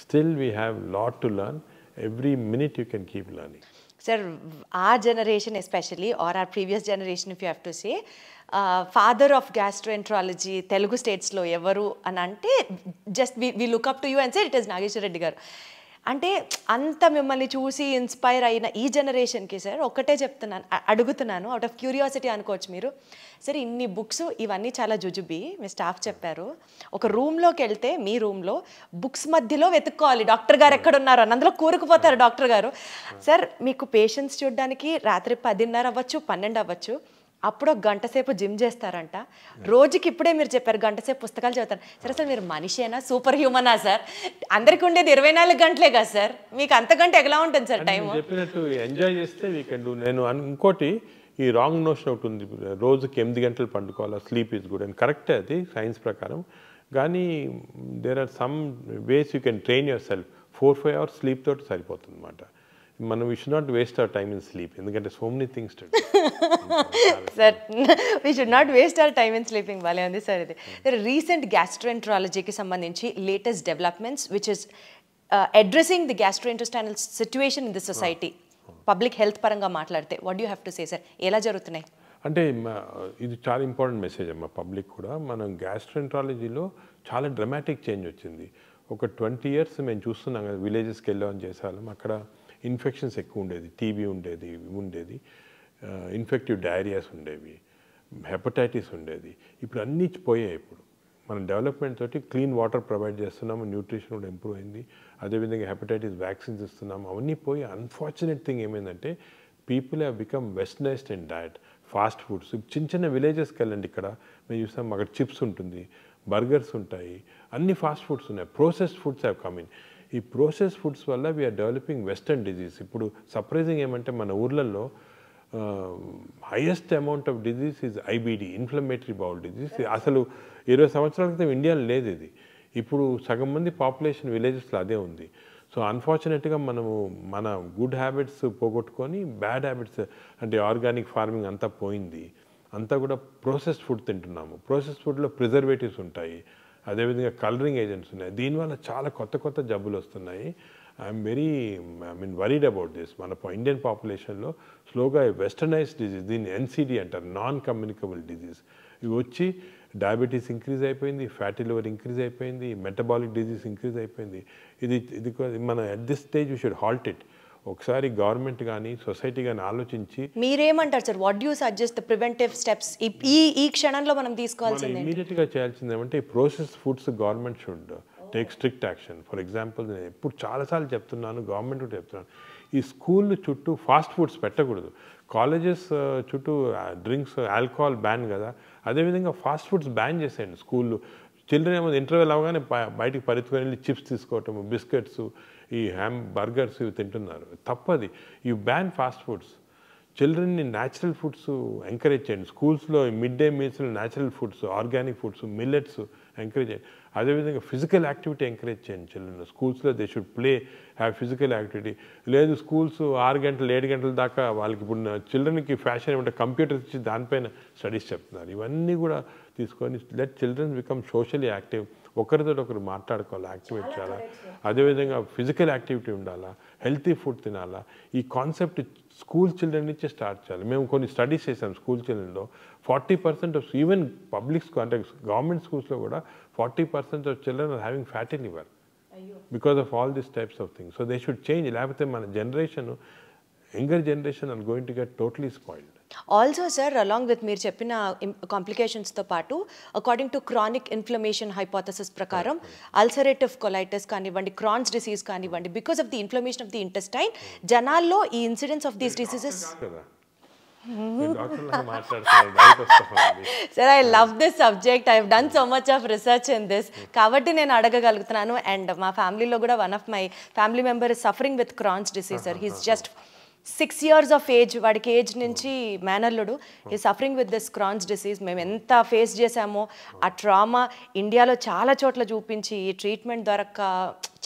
Speaker 2: Still we have lot to learn. Every minute you can keep learning.
Speaker 1: Sir our generation especially, or our previous generation if you have to say, father of gastroenterology Telugu స్టేట్స్లో ఎవరు అని అంటే just we look up to you and say it is Nageswara Reddy garu. అంటే అంత మిమ్మల్ని చూసి inspire అయిన ఈ జనరేషన్కి సార్ ఒక్కటే అడుగుతున్నాను, అవుట్ ఆఫ్ క్యూరియాసిటీ అనుకోవచ్చు మీరు. సరే ఇన్ని బుక్స్ ఇవన్నీ చాలా జుజుబి మీ స్టాఫ్ చెప్పారు. ఒక రూమ్లోకి వెళ్తే మీ రూమ్లో బుక్స్ మధ్యలో వెతుక్కోవాలి డాక్టర్ గారు ఎక్కడున్నారు అని, అందులో కూరుకుపోతారు డాక్టర్ గారు. సార్ మీకు పేషెంట్స్ చూడడానికి రాత్రి 10:30 అవ్వచ్చు, 12 అవ్వచ్చు, అప్పుడు ఒక గంట సేపు జిమ్ చేస్తారంట. రోజుకి ఇప్పుడే మీరు చెప్పారు గంట సేపు పుస్తకాలు చదువుతారు. సరే అసలు మీరు మనిషేనా, సూపర్ హ్యూమనా సార్? అందరికి ఉండేది 24 గంటలే కదా సార్, మీకు అంతకంటే ఎలా ఉంటుంది సార్ టైం?
Speaker 2: చెప్పినట్టు ఎంజాయ్ చేస్తే వీ కెన్ డూ. నేను ఇంకోటి ఈ రాంగ్ నోషన్ ఒకటి ఉంది, రోజుకి 8 గంటలు పండుకోవాలా, స్లీప్ ఈజ్ గుడ్ అని. కరెక్టే అది సైన్స్ ప్రకారం. కానీ there are some ways you can train yourself. 4-5 hours sleep తోటి సరిపోతుంది అన్నమాట. మనం we should not waste our time in sleep, ఎందుకంటే so many things to do.
Speaker 1: Sir we should not waste our time in sleeping. భలే ఉంది sir ఇది. Recent గ్యాస్ట్రోఎంట్రాలజీకి సంబంధించి latest developments which is addressing the gastrointestinal situation in the society, public health పరంగా మాట్లాడితే what you have to say sir? ఎలా జరుగుతున్నాయి?
Speaker 2: అంటే ఇది చాలా ఇంపార్టెంట్ మెసేజ్ అమ్మా పబ్లిక్ కూడా. మనం గ్యాస్ట్రోఎంట్రాలజీలో చాలా డ్రమాటిక్ చేంజ్ వచ్చింది. ఒక 20 years మేము చూస్తున్నాం కదా, విలేజెస్కి వెళ్ళామని చేసేవాళ్ళం. అక్కడ ఇన్ఫెక్షన్స్ ఎక్కువ ఉండేది, టీబీ ఉండేది, ఇన్ఫెక్టివ్ డయేరియాస్ ఉండేవి, హెపటైటిస్ ఉండేది. ఇప్పుడు అన్నీ పోయాయి. ఇప్పుడు మనం డెవలప్మెంట్ తోటి క్లీన్ వాటర్ ప్రొవైడ్ చేస్తున్నాము, న్యూట్రిషన్ కూడా ఇంప్రూవ్ అయింది. అదేవిధంగా హెపటైటిస్ వ్యాక్సిన్స్ ఇస్తున్నాము, అవన్నీ పోయి. అన్ఫార్చునేట్ థింగ్ ఏమైందంటే people have become westernised in diet. Fast foods చిన్న చిన్న విలేజెస్కి వెళ్ళండి, ఇక్కడ మేము చూస్తాం అక్కడ చిప్స్ ఉంటుంది, బర్గర్స్ ఉంటాయి, అన్ని ఫాస్ట్ ఫుడ్స్ ఉన్నాయి. Processed foods have come in. ఈ ప్రోసెస్ ఫుడ్స్ వల్ల వీఆర్ డెవలపింగ్ వెస్టర్న్ డిజీజ్. ఇప్పుడు సర్ప్రైజింగ్ ఏమంటే మన ఊర్లలో highest amount of disease is IBD, inflammatory bowl disease. అసలు 20 సంవత్సరాల క్రితం ఇండియాలో లేదు ఇది. ఇప్పుడు సగం మంది పాపులేషన్ విలేజెస్లో అదే ఉంది. సో అన్ఫార్చునేట్గా మనము మన గుడ్ హ్యాబిట్స్ పోగొట్టుకొని బ్యాడ్ హ్యాబిట్స్ అంటే ఆర్గానిక్ ఫార్మింగ్ అంతా పోయింది. అంతా కూడా ప్రాసెస్డ్ ఫుడ్ తింటున్నాము. ప్రాసెస్డ్ ఫుడ్లో ప్రిజర్వేటివ్స్ ఉంటాయి, అదేవిధంగా కలరింగ్ ఏజెంట్స్ ఉన్నాయి. దీనివల్ల చాలా కొత్త జబ్బులు వస్తున్నాయి. I'm worried about this. మన ఇండియన్ పాపులేషన్లో స్లోగా వెస్టర్నైజ్డ్ డిజీజ్, దీన్ని ఎన్సిడి అంటారు, నాన్ కమ్యూనికబుల్ డిజీజ్. ఇవి వచ్చి డయాబెటీస్ ఇంక్రీజ్ అయిపోయింది, ఫ్యాటీ లివర్ ఇంక్రీజ్ అయిపోయింది, మెటబాలిక్ డిజీజ్ ఇంక్రీజ్ అయిపోయింది. ఇది మన at this stage we should halt it. ఒకసారి గవర్నమెంట్ కానీ సొసైటీ కానీ ఆలోచించి
Speaker 1: మీరేమంటారు sir? What you suggest the preventive steps ఈ క్షణంలో మనం తీసుకోవాల్సింది?
Speaker 2: ఇమీడియట్గా చేయాల్సింది ఏమంటే process foods government should take strict action. For example నేను ఎప్పుడు చాలాసార్లు చెప్తున్నాను, గవర్నమెంట్ కూడా చెప్తున్నాను, ఈ స్కూల్ చుట్టూ ఫాస్ట్ ఫుడ్స్ పెట్టకూడదు. కాలేజెస్ చుట్టూ డ్రింక్స్ ఆల్కహాల్ బ్యాన్ కదా, అదేవిధంగా ఫాస్ట్ ఫుడ్స్ బ్యాన్ చేసేయండి. స్కూళ్ళు చిల్డ్రన్ ఏమో ఇంటర్వెల్ అవగానే బయటికి పరిగెత్తుకొని వెళ్ళి చిప్స్ తీసుకోవటం, బిస్కెట్స్, ఈ బర్గర్స్ ఇవి తింటున్నారు. తప్పది. You ban fast foods. చిల్డ్రన్ని న్యాచురల్ ఫుడ్స్ ఎంకరేజ్ చేయండి. స్కూల్స్లో మిడ్ డే మీల్స్లో natural foods, organic foods, millets encourage చేయండి. అదేవిధంగా ఫిజికల్ యాక్టివిటీ ఎంకరేజ్ చేయండి చిల్డ్రన్. స్కూల్స్లో they should play, have physical activity. లేదు స్కూల్స్ 6 గంటలు 7 గంటల దాకా వాళ్ళకి ఇప్పుడు చిల్డ్రన్కి ఫ్యాషన్ ఏమంటే కంప్యూటర్స్ ఇచ్చి దానిపైన స్టడీస్ చెప్తున్నారు. ఇవన్నీ కూడా తీసుకొని let childrens become socially active. ఒకరితో ఒకరు మాట్లాడుకోవాలి, యాక్టివేట్ చేయాలా. అదేవిధంగా ఫిజికల్ యాక్టివిటీ ఉండాలా, హెల్తీ ఫుడ్ తినాలా. ఈ కాన్సెప్ట్ స్కూల్ చిల్డ్రన్ నుంచే స్టార్ట్ చేయాలి. మేము కొన్ని స్టడీస్ చేసాం స్కూల్ చిల్డ్రన్లో. 40% ఆఫ్ ఈవెన్ పబ్లిక్ స్కూల్ అంటే గవర్నమెంట్ స్కూల్స్లో కూడా 40% of children are having fatty liver because of all these types of things. So they should change. లేకపోతే మన generation, younger generation are going to get totally spoiled.
Speaker 1: Also sir, along with మీరు చెప్పిన కాంప్లికేషన్స్తో పాటు according to chronic inflammation hypothesis ప్రకారం ulcerative colitis కానివ్వండి, Crohn's disease కానివ్వండి, because of the inflammation of the intestine జనాల్లో ఈ incidence of these diseases. Sir, I love this subject. I have done so much of research in this. కాబట్టి నేను అడగగలుగుతున్నాను. And మా ఫ్యామిలీలో కూడా one of my family member is suffering with Crohn's disease sir. He's just 6 years of age. వాడికి age నుంచి మేనల్లుడు. He suffering with this Crohn's disease. మేము ఎంత ఫేస్ చేసామో ఆ ట్రామా ఇండియాలో చాలా చోట్ల చూపించి ఈ ట్రీట్మెంట్ దొరక్క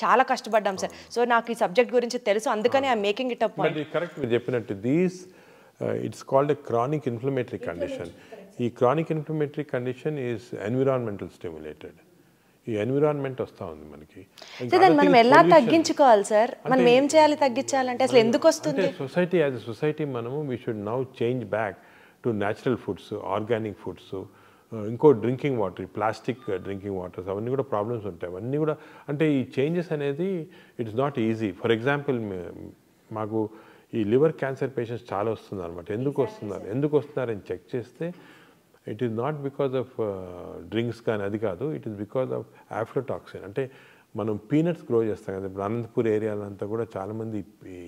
Speaker 1: చాలా కష్టపడ్డాం సార్. సో నాకు ఈ సబ్జెక్ట్ గురించి తెలుసు, అందుకని I'm making it up point.
Speaker 2: Correct మీరు చెప్పినట్టు these it's called a chronic inflammatory condition. ఈ chronic inflammatory condition is environmental stimulated. ఈ ఎన్విరాన్మెంట్ వస్తూ ఉంది మనకి.
Speaker 1: మనం ఎలా తగ్గించుకోవాలి సార్? మనం ఏం చేయాలి తగ్గించాలంటే? అసలు ఎందుకు వస్తుంది?
Speaker 2: సొసైటీ యాజ్ ఎ సొసైటీ మనము we should now change back to natural foods, organic foods. ఇంకో drinking water, plastic drinking waters, అవన్నీ కూడా ప్రాబ్లమ్స్ ఉంటాయి. అవన్నీ కూడా అంటే ఈ చేంజెస్ అనేది it's not easy. For example మాకు ఈ లివర్ క్యాన్సర్ పేషెంట్స్ చాలా వస్తున్నారు అనమాట. ఎందుకు వస్తున్నారని చెక్ చేస్తే it is not because of drinks కానీ అది కాదు, ఇట్ ఈస్ బికాజ్ ఆఫ్ ఆఫ్లోటాక్సిన్. అంటే మనం పీనట్స్ గ్రో చేస్తాం కదా, ఇప్పుడు అనంతపూర్ ఏరియాలంతా కూడా చాలామంది ఈ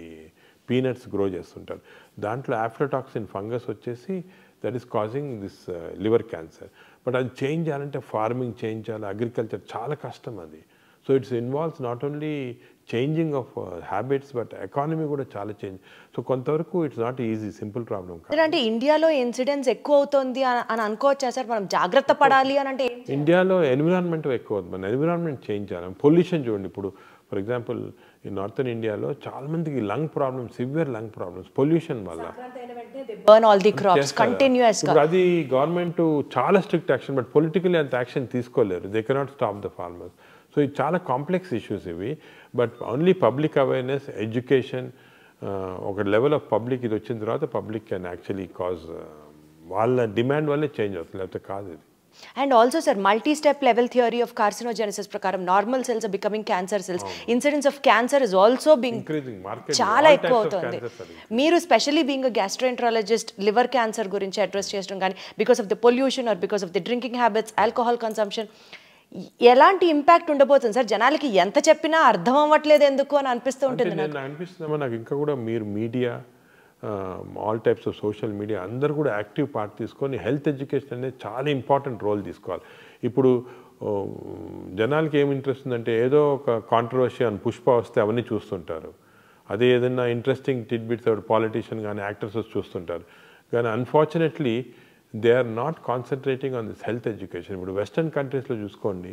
Speaker 2: పీనట్స్ గ్రో చేస్తుంటారు. దాంట్లో ఆఫ్లోటాక్సిన్ ఫంగస్ వచ్చేసి that is causing this liver cancer. But అది చేంజ్ చేయాలంటే ఫార్మింగ్ చేంజ్ చేయాలి, అగ్రికల్చర్ చాలా కష్టం అది. So it's involves not only changing of habits but economy కూడా చాలా చేంజ్. సో కొంతవరకు it's not easy, simple problem కాదు.
Speaker 1: అంటే ఇండియాలో ఇన్సిడెంట్స్ ఎక్కువ అవుతుంది అని అనుకోవచ్చా సార్? మనం జాగ్రత్త పడాలి అని అంటే
Speaker 2: ఇండియాలో ఎన్విరాన్మెంట్ ఎక్కువ అవుతుంది. మన ఎన్విరాన్మెంట్ చేంజ్ చేయాలి. పొల్యూషన్ చూడండి, ఇప్పుడు ఫర్ ఎగ్జాంపుల్ ఈ నార్థన్ ఇండియాలో చాలా మందికి lung problems, severe lung problems pollution వల్ల. అది గవర్నమెంట్ చాలా స్ట్రిక్ట్ యాక్షన్, బట్ పొలిటికల్లీ అంత యాక్షన్ తీసుకోలేరు. They cannot stop the farmers. So ఇది చాలా కాంప్లెక్స్ ఇష్యూస్ ఇవి. But only public awareness, education, ఒక లెవెల్ ఆఫ్ పబ్లిక్ ఇది వచ్చిన తర్వాత పబ్లిక్ కెన్ యాక్చువల్లీ కాజ్ వాళ్ళ డిమాండ్ వల్లే చేంజ్ అవుతుంది, లేకపోతే కాదు ఇది.
Speaker 1: And also sir, multi step level theory of carcinogenesis ప్రకారం normal cells are becoming cancer cells. Incidence of cancer is also being చాలా ఎక్కువ అవుతుంది. మీరు specially being gastroenterologist liver cancer గురించి అడ్రస్ చేయడం కానీ because of the pollution or because of the drinking habits, alcohol consumption, ఎలాంటి impact ఉండబోతుంది sir? జనాలకి ఎంత చెప్పినా అర్థం అవ్వట్లేదు ఎందుకు అని అనిపిస్తూ ఉంటుంది.
Speaker 2: అనిపిస్తుందమ్మా నాకు. ఇంకా కూడా మీరు media, all types of social media అందరూ కూడా యాక్టివ్ పార్ట్ తీసుకొని హెల్త్ ఎడ్యుకేషన్ అనేది చాలా ఇంపార్టెంట్ రోల్ తీసుకోవాలి. ఇప్పుడు జనాలకి ఏమి ఇంట్రెస్ట్ ఉందంటే ఏదో ఒక కాంట్రవర్సీ అని పుష్ప వస్తే అవన్నీ చూస్తుంటారు. అదే ఏదైనా ఇంట్రెస్టింగ్ టిడ్బిట్స్ పాలిటీషియన్ కానీ యాక్టర్స్ చూస్తుంటారు. కానీ unfortunately they are not concentrating on this health education. ఇప్పుడు వెస్టర్న్ కంట్రీస్లో చూసుకోండి,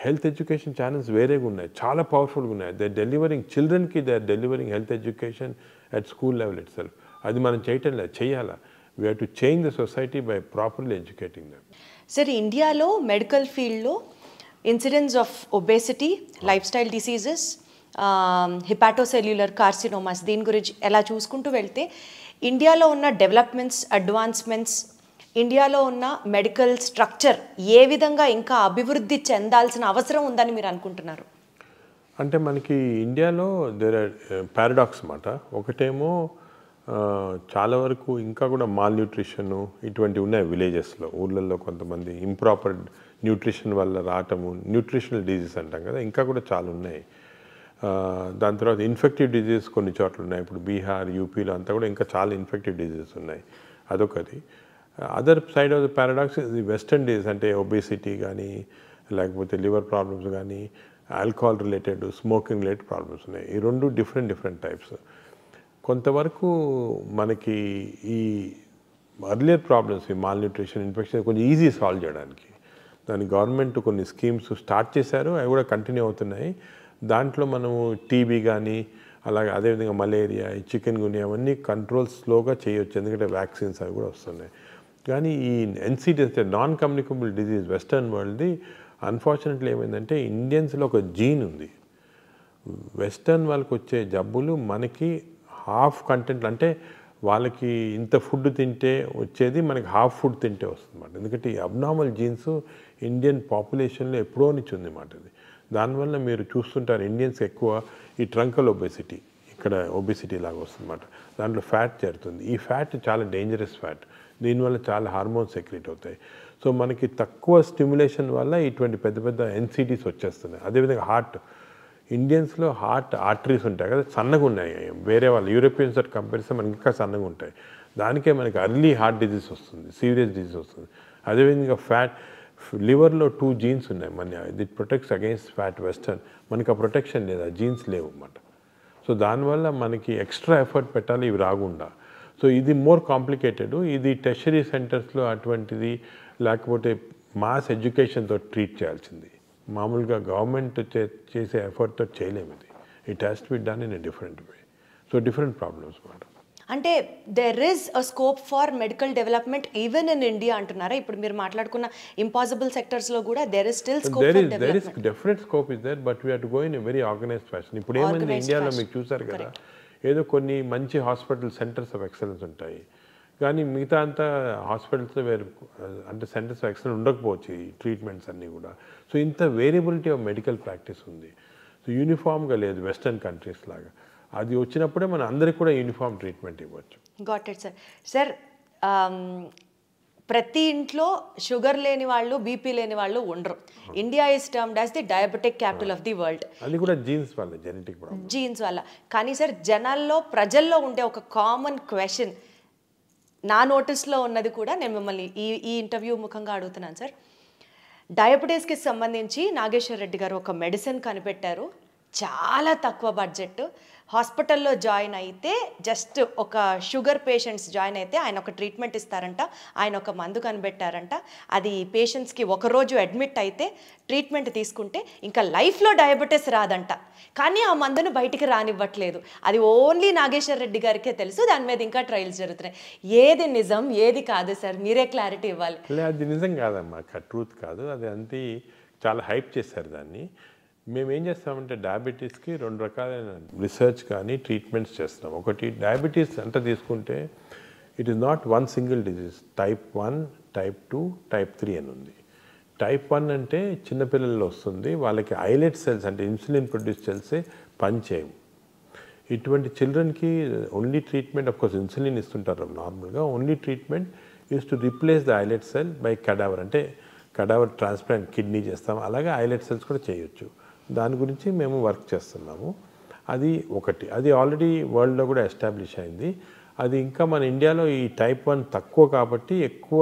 Speaker 2: హెల్త్ ఎడ్యుకేషన్ ఛానల్స్ వేరేగా ఉన్నాయి, చాలా పవర్ఫుల్గా ఉన్నాయి. దే డెలివరింగ్ చిల్డ్రన్కి, they are delivering health education at school level itself. అది మనం చేయటం లేదు, చేయాలా. We have to change the society by properly educating them.
Speaker 1: Sir, ఇండియాలో మెడికల్ ఫీల్డ్లో incidence of obesity, lifestyle diseases, hepatocellular carcinomas, దీని గురించి ఎలా చూసుకుంటూ వెళ్తే ఇండియాలో ఉన్న డెవలప్మెంట్స్, అడ్వాన్స్మెంట్స్, ఇండియాలో ఉన్న మెడికల్ స్ట్రక్చర్ ఏ విధంగా ఇంకా అభివృద్ధి చెందాల్సిన అవసరం ఉందని మీరు అనుకుంటున్నారు?
Speaker 2: అంటే మనకి ఇండియాలో దేర్ ఆర్ పారాడాక్స్ అన్నమాట. ఒకటేమో చాలా వరకు ఇంకా కూడా మాల్ న్యూట్రిషన్ ఇటువంటివి ఉన్నాయి విలేజెస్లో, ఊళ్ళల్లో కొంతమంది ఇంప్రాపర్ న్యూట్రిషన్ వల్ల రావటము, న్యూట్రిషనల్ డిజీజ్ అంటాం కదా, ఇంకా కూడా చాలా ఉన్నాయి. దాని తర్వాత ఇన్ఫెక్టివ్ డిజీజ్ కొన్ని చోట్ల ఉన్నాయి. ఇప్పుడు బీహార్, యూపీలో అంతా కూడా ఇంకా చాలా ఇన్ఫెక్టివ్ డిజీజెస్ ఉన్నాయి. అదొకటి. Other side of the paradox ఇది వెస్టర్న్ డిజీజ్, అంటే ఒబేసిటీ కానీ లేకపోతే లివర్ ప్రాబ్లమ్స్ కానీ alcohol related, smoking related problems ఉన్నాయి. ఈ రెండు డిఫరెంట్ టైప్స్. కొంతవరకు మనకి ఈ అర్లియర్ ప్రాబ్లమ్స్, ఈ మాల్ న్యూట్రిషన్, ఇన్ఫెక్షన్ కొంచెం ఈజీ సాల్వ్ చేయడానికి దాని గవర్నమెంట్ కొన్ని స్కీమ్స్ స్టార్ట్ చేశారు, అవి కూడా కంటిన్యూ అవుతున్నాయి. దాంట్లో మనము టీబీ కానీ అలాగే అదేవిధంగా మలేరియా, చికెన్ గున్యా అవన్నీ కంట్రోల్ స్లోగా చేయొచ్చు, ఎందుకంటే వ్యాక్సిన్స్ అవి కూడా వస్తున్నాయి. కానీ ఈ ఎన్సిడి అంటే నాన్ కమ్యూనికబుల్ డిజీజ్ వెస్టర్న్ వరల్డ్ది అన్ఫార్చునేట్లీ ఏమైందంటే ఇండియన్స్లో ఒక జీన్ ఉంది. వెస్టర్న్ వాళ్ళకి వచ్చే జబ్బులు మనకి హాఫ్ కంటెంట్, అంటే వాళ్ళకి ఇంత ఫుడ్ తింటే వచ్చేది మనకి హాఫ్ ఫుడ్ తింటే వస్తుంది అన్నమాట. ఎందుకంటే ఈ అబ్నార్మల్ జీన్స్ ఇండియన్ పాపులేషన్లో ఎప్పుడో నుంచి ఉంది అన్నమాట. ఇది దానివల్ల మీరు చూస్తుంటారు ఇండియన్స్ ఎక్కువ ఈ ట్రంకల్ ఒబేసిటీ, ఇక్కడ ఒబేసిటీ లాగా వస్తుంది అన్నమాట. దాంట్లో ఫ్యాట్ చేరుతుంది. ఈ ఫ్యాట్ చాలా డేంజరస్ ఫ్యాట్, దీనివల్ల చాలా హార్మోన్స్ సెక్రెట్ అవుతాయి. సో మనకి తక్కువ స్టిమ్యులేషన్ వల్ల ఇటువంటి పెద్ద ఎన్సిటీస్ వచ్చేస్తున్నాయి. అదేవిధంగా హార్ట్, ఇండియన్స్లో హార్ట్ ఆర్టరీస్ ఉంటాయి కదా, సన్నగా ఉన్నాయి. వేరే వాళ్ళు యూరోపియన్స్ తోటి కంపేర్ చేస్తే మనకి ఇంకా సన్నగా ఉంటాయి. దానికే మనకి అర్లీ హార్ట్ డిజీజ్ వస్తుంది, సీరియస్ డిజీజ్ వస్తుంది. అదేవిధంగా లివర్లో 2 జీన్స్ ఉన్నాయి మన, ఇది ప్రొటెక్ట్స్ అగైన్స్ ఫ్యాట్. వెస్టర్న్ మనకి ఆ ప్రొటెక్షన్ లేదు, ఆ జీన్స్ లేవు అన్నమాట. సో దానివల్ల మనకి ఎక్స్ట్రా ఎఫర్ట్ పెట్టాలి ఇవి రాకుండా. సో ఇది మోర్ కాంప్లికేటెడ్. ఇది టెర్షరీ సెంటర్స్లో అటువంటిది, లేకపోతే మాస్ ఎడ్యుకేషన్తో ట్రీట్ చేయాల్సింది. మామూలుగా గవర్నమెంట్ చేసే ఎఫర్ట్తో చేయలేము. ఇది it has to be done in a different way. So different problems మాట.
Speaker 1: అంటే there is a scope for medical development even in India అంటున్నారా? ఇప్పుడు మీరు మాట్లాడుకున్న ఇంపాసిబుల్ సెక్టర్స్లో కూడా there is still scope for development.
Speaker 2: There is definite scope is there, but we have to go in a very organised fashion. ఇప్పుడు ఏమైంది ఇండియాలో మీకు చూసారు కదా, ఏదో కొన్ని మంచి హాస్పిటల్ సెంటర్స్ ఆఫ్ ఎక్సలెన్స్ ఉంటాయి, కానీ మిగతా అంతా హాస్పిటల్స్లో వేరు, అంటే సెంటర్స్ ఆఫ్ ఎక్సలెన్స్ ఉండకపోవచ్చు ఈ ట్రీట్మెంట్స్ అన్నీ కూడా. సో ఇంత వేరియబిలిటీ ఆఫ్ మెడికల్ ప్రాక్టీస్ ఉంది. సో యూనిఫామ్గా లేదు వెస్టర్న్ కంట్రీస్ లాగా. అది వచ్చినప్పుడే మనం అందరికి కూడా యూనిఫామ్ ట్రీట్మెంట్ ఇవ్వచ్చు.
Speaker 1: Got it sir. సార్ ప్రతి ఇంట్లో షుగర్ లేని వాళ్ళు, బీపీ లేని వాళ్ళు ఉండరు. India is termed as the diabetic capital of the world.
Speaker 2: అది కూడా జీన్స్ వల్ల, జెనెటిక్ ప్రాబ్లమ్,
Speaker 1: జీన్స్ వల్ల. కానీ సార్ ప్రజల్లో ఉండే ఒక కామన్ క్వశ్చన్, నా నోటీస్లో ఉన్నది కూడా నేను మిమ్మల్ని ఈ ఇంటర్వ్యూ ముఖంగా అడుగుతున్నాను సార్. డయాబెటీస్కి సంబంధించి నాగేశ్వర్ రెడ్డి గారు ఒక మెడిసిన్ కనిపెట్టారు, చాలా తక్కువ బడ్జెట్. హాస్పిటల్లో జాయిన్ అయితే జస్ట్ ఒక షుగర్ పేషెంట్స్ జాయిన్ అయితే ఆయన ఒక ట్రీట్మెంట్ ఇస్తారంట, ఆయన ఒక మందు కనిపెట్టారంట. అది పేషెంట్స్కి ఒకరోజు అడ్మిట్ అయితే ట్రీట్మెంట్ తీసుకుంటే ఇంకా లైఫ్లో డయాబెటీస్ రాదంట. కానీ ఆ మందును బయటికి రానివ్వట్లేదు. అది ఓన్లీ నాగేశ్వర్ రెడ్డి గారికే తెలుసు. దాని మీద ఇంకా ట్రయల్స్ జరుగుతున్నాయి. ఏది నిజం, ఏది కాదు సార్, మీరే క్లారిటీ ఇవ్వాలి.
Speaker 2: అది నిజం కాదమ్మా, ట్రూత్ కాదు అది. అంతే చాలా హైప్ చేశారు దాన్ని. మేము ఏం చేస్తామంటే డయాబెటీస్కి 2 రకాలైన రీసెర్చ్ కానీ ట్రీట్మెంట్స్ చేస్తున్నాం. ఒకటి డయాబెటీస్ అంతా తీసుకుంటే it is not one single disease. Type 1, type 2, type 3 అని ఉంది. టైప్ 1 అంటే చిన్నపిల్లల్లో వస్తుంది, వాళ్ళకి ఐలెట్ సెల్స్ అంటే ఇన్సులిన్ ప్రొడ్యూస్ సెల్సే పనిచేయవు. ఇటువంటి చిల్డ్రన్కి only treatment, of course insulin ఇస్తుంటారు నార్మల్గా, only treatment is to replace the islet cell by cadaver, అంటే కడావర్ ట్రాన్స్ప్లాంట్ కిడ్నీ చేస్తాం, అలాగే ఐలెట్ సెల్స్ కూడా చేయొచ్చు. దాని గురించి మేము వర్క్ చేస్తున్నాము. అది ఒకటి, అది ఆల్రెడీ వరల్డ్లో కూడా ఎస్టాబ్లిష్ అయింది. అది ఇంకా మన ఇండియాలో ఈ టైప్ 1 తక్కువ కాబట్టి ఎక్కువ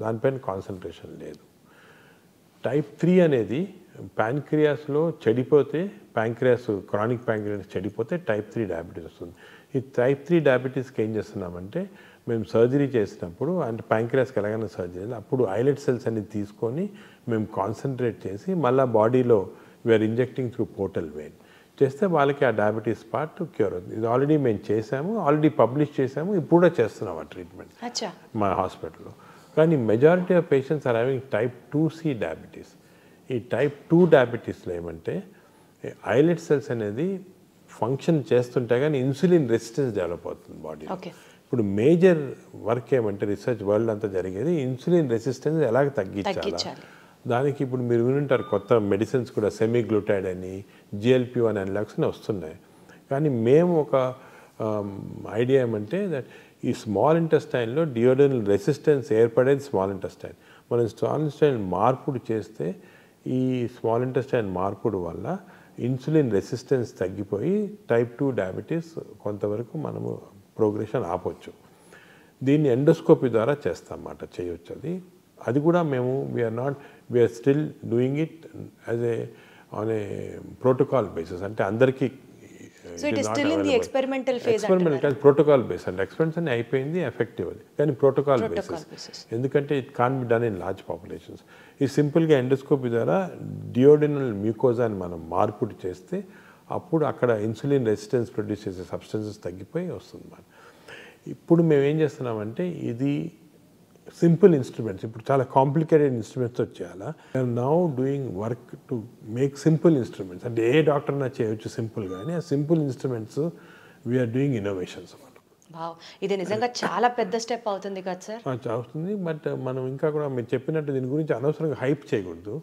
Speaker 2: దానిపైన కాన్సన్ట్రేషన్ లేదు. టైప్ 3 అనేది ప్యాంక్రియాస్లో చెడిపోతే, క్రానిక్ ప్యాంక్రియాస్ చెడిపోతే టైప్ 3 డయాబెటీస్ వస్తుంది. ఈ టైప్ 3 డయాబెటీస్కి ఏం చేస్తున్నామంటే మేము సర్జరీ చేసినప్పుడు, అంటే ప్యాంక్రియాస్కి ఎలాగైనా సర్జరీ, అప్పుడు ఐలెట్ సెల్స్ అనేది తీసుకొని మేము కాన్సన్ట్రేట్ చేసి మళ్ళీ బాడీలో we are injecting through portal vein చేస్తే వాళ్ళకి ఆ డయాబెటీస్ పార్ట్ క్యూర్ అవుతుంది. ఇది ఆల్రెడీ మేము చేసాము, ఆల్రెడీ పబ్లిష్ చేసాము, ఇప్పుడు కూడా చేస్తున్నాం ఆ ట్రీట్మెంట్ మా హాస్పిటల్లో. కానీ majority of patients are having type 2C diabetes. ఈ టైప్ 2 డయాబెటీస్లో ఏమంటే ఐలెట్ సెల్స్ అనేది ఫంక్షన్ చేస్తుంటే కానీ ఇన్సులిన్ రెసిస్టెన్స్ డెవలప్ అవుతుంది బాడీలో. ఇప్పుడు మేజర్ వర్క్ ఏమంటే రీసెర్చ్ వరల్డ్ అంతా జరిగేది ఇన్సులిన్ రెసిస్టెన్స్ ఎలాగ తగ్గించాలా. దానికి ఇప్పుడు మీరు వినుంటారు కొత్త మెడిసిన్స్ కూడా సెమీగ్లూటైడ్ అని GLP-1 అనలాగ్స్ అని వస్తున్నాయి. కానీ మేము ఒక ఐడియా ఏమంటే దట్ ఈ స్మాల్ ఇంటెస్టైన్లో డియోడనల్ రెసిస్టెన్స్ ఏర్పడేది స్మాల్ ఇంటెస్టైన్. మనం స్మాల్ ఇంటెస్టైన్ మార్పుడు చేస్తే ఈ స్మాల్ ఇంటెస్టైన్ మార్పుడు వల్ల ఇన్సులిన్ రెసిస్టెన్స్ తగ్గిపోయి టైప్ 2 డయాబెటీస్ కొంతవరకు మనము ప్రోగ్రెషన్ ఆపొచ్చు. దీన్ని ఎండోస్కోపీ ద్వారా చేస్తామన్నమాట, చేయొచ్చు. అది కూడా మేము we are still doing it as on a protocol basis. అంటే అందరికీ
Speaker 1: so it is still in the experimental phase.
Speaker 2: Experimental కాదు, ప్రోటోకాల్ బేస్. అంటే ఎక్స్పెరిమెంట్స్ అన్ని అయిపోయింది, ఎఫెక్టివ్ అది, కానీ ప్రోటోకాల్ బేసిస్. ఎందుకంటే it can be done in large populations. ఈ సింపుల్గా ఎండోస్కోపీ ద్వారా డియోడినల్ మ్యూకోజాని మనం మార్పుడు చేస్తే అప్పుడు అక్కడ ఇన్సులిన్ రెసిస్టెన్స్ ప్రొడ్యూస్ చేసే సబ్స్టెన్సెస్ తగ్గిపోయి వస్తుంది అన్నమాట. ఇప్పుడు మేము ఏం చేస్తున్నామంటే ఇది సింపుల్ ఇన్స్ట్రుమెంట్స్, ఇప్పుడు చాలా కాంప్లికేటెడ్ ఇన్స్ట్రుమెంట్స్ వచ్చేయాలా. We are now doing work to make simple instruments. అంటే ఏ డాక్టర్నా చేయొచ్చు సింపుల్, కానీ ఆ simple instruments we are doing innovations అన్నమాట.
Speaker 1: ఇది నిజంగా చాలా పెద్ద స్టెప్ అవుతుంది కదా సార్?
Speaker 2: అవుతుంది. బట్ మనం ఇంకా కూడా మీరు చెప్పినట్టు దీని గురించి అనవసరంగా హైప్ చేయకూడదు.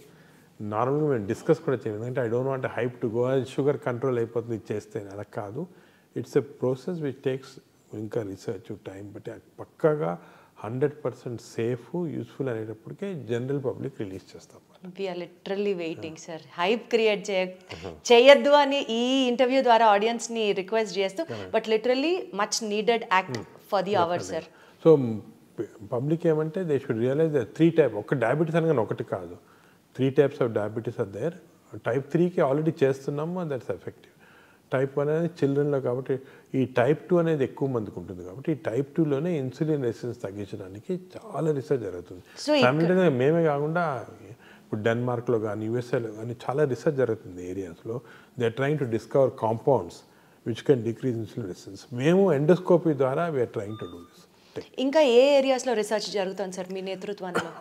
Speaker 2: నార్మల్గా మేము డిస్కస్ కూడా చేయలేదు. అంటే I don't want hype to go, sugar control అయిపోతుంది చేస్తే, అలా కాదు. It's a process which takes ఇంకా రీసెర్చ్ టైం. బట్ పక్కాగా 100% సేఫ్, యూస్ఫుల్ అనేటప్పటికే జనరల్ పబ్లిక్ రిలీజ్ చేస్తాం.
Speaker 1: We are literally waiting sir. Hype create చేయొద్దు అని ఈ ఇంటర్వ్యూ ద్వారా ఆడియన్స్ని రిక్వెస్ట్ చేస్తూ, but literally much needed act for the hour sir.
Speaker 2: So public ఏమంటే దే షుడ్ రియలైజ్ 3 టైప్, ఒక డయాబెటీస్ అనగానే ఒకటి కాదు, 3 types of diabetes are there. Type 3కి ఆల్రెడీ చేస్తున్నాము, దట్స్ ఎఫెక్టివ్. టైప్ 1 అనేది చిల్డ్రన్లో, కాబట్టి ఈ టైప్ 2 అనేది ఎక్కువ మందికి ఉంటుంది. కాబట్టి ఈ టైప్ 2లోనే ఇన్సులిన్ రెసిస్టెన్స్ తగ్గించడానికి చాలా రీసెర్చ్ జరుగుతుంది. ఫ్యామిలీగా మేమే కాకుండా ఇప్పుడు డెన్మార్క్లో కానీ యూఎస్ఏలో కానీ చాలా రీసెర్చ్ జరుగుతుంది ఏరియాస్లో. They are trying to discover compounds which can decrease insulin resistance. మేము ఎండోస్కోపీ ద్వారా we are trying to do this.
Speaker 1: ఇంకా ఏ ఏరియాస్లో రీసెర్చ్ జరుగుతుంది సార్ మీ నేతృత్వంలో?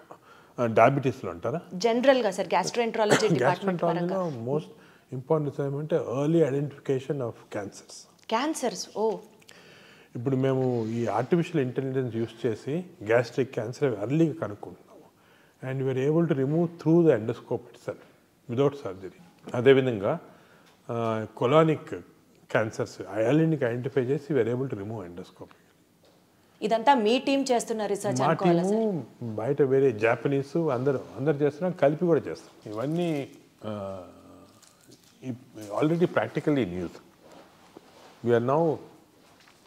Speaker 2: డయాబెటీస్లో అంటారా?
Speaker 1: జనరల్గా సార్, గ్యాస్ట్రోఎంట్రాలజీ డిపార్ట్మెంట్
Speaker 2: పరంగా మోస్ట్ ఇంపార్టెంట్ ఏమంటే ఎర్లీ ఐడెంటిఫికేషన్ ఆఫ్
Speaker 1: క్యాన్సర్స్.
Speaker 2: ఇప్పుడు మేము ఈ ఆర్టిఫిషియల్ ఇంటెలిజెన్స్ యూస్ చేసి గ్యాస్ట్రిక్ క్యాన్సర్ ఎర్లీగా కనుక్కుంటున్నాము. And we are able to remove through the endoscope itself without surgery. అదేవిధంగా కొలానిక్ క్యాన్సర్స్ ఎర్లీని ఐడెంటిఫై చేసి we are able to remove endoscope.
Speaker 1: ఇదంతా మీ టీం చేస్తున్న రీసెర్చ్?
Speaker 2: మా టీము బయట వేరే జాపనీస్ అందరు చేస్తున్నాం, కలిపి కూడా చేస్తాం. ఇవన్నీ already practically in use. We are now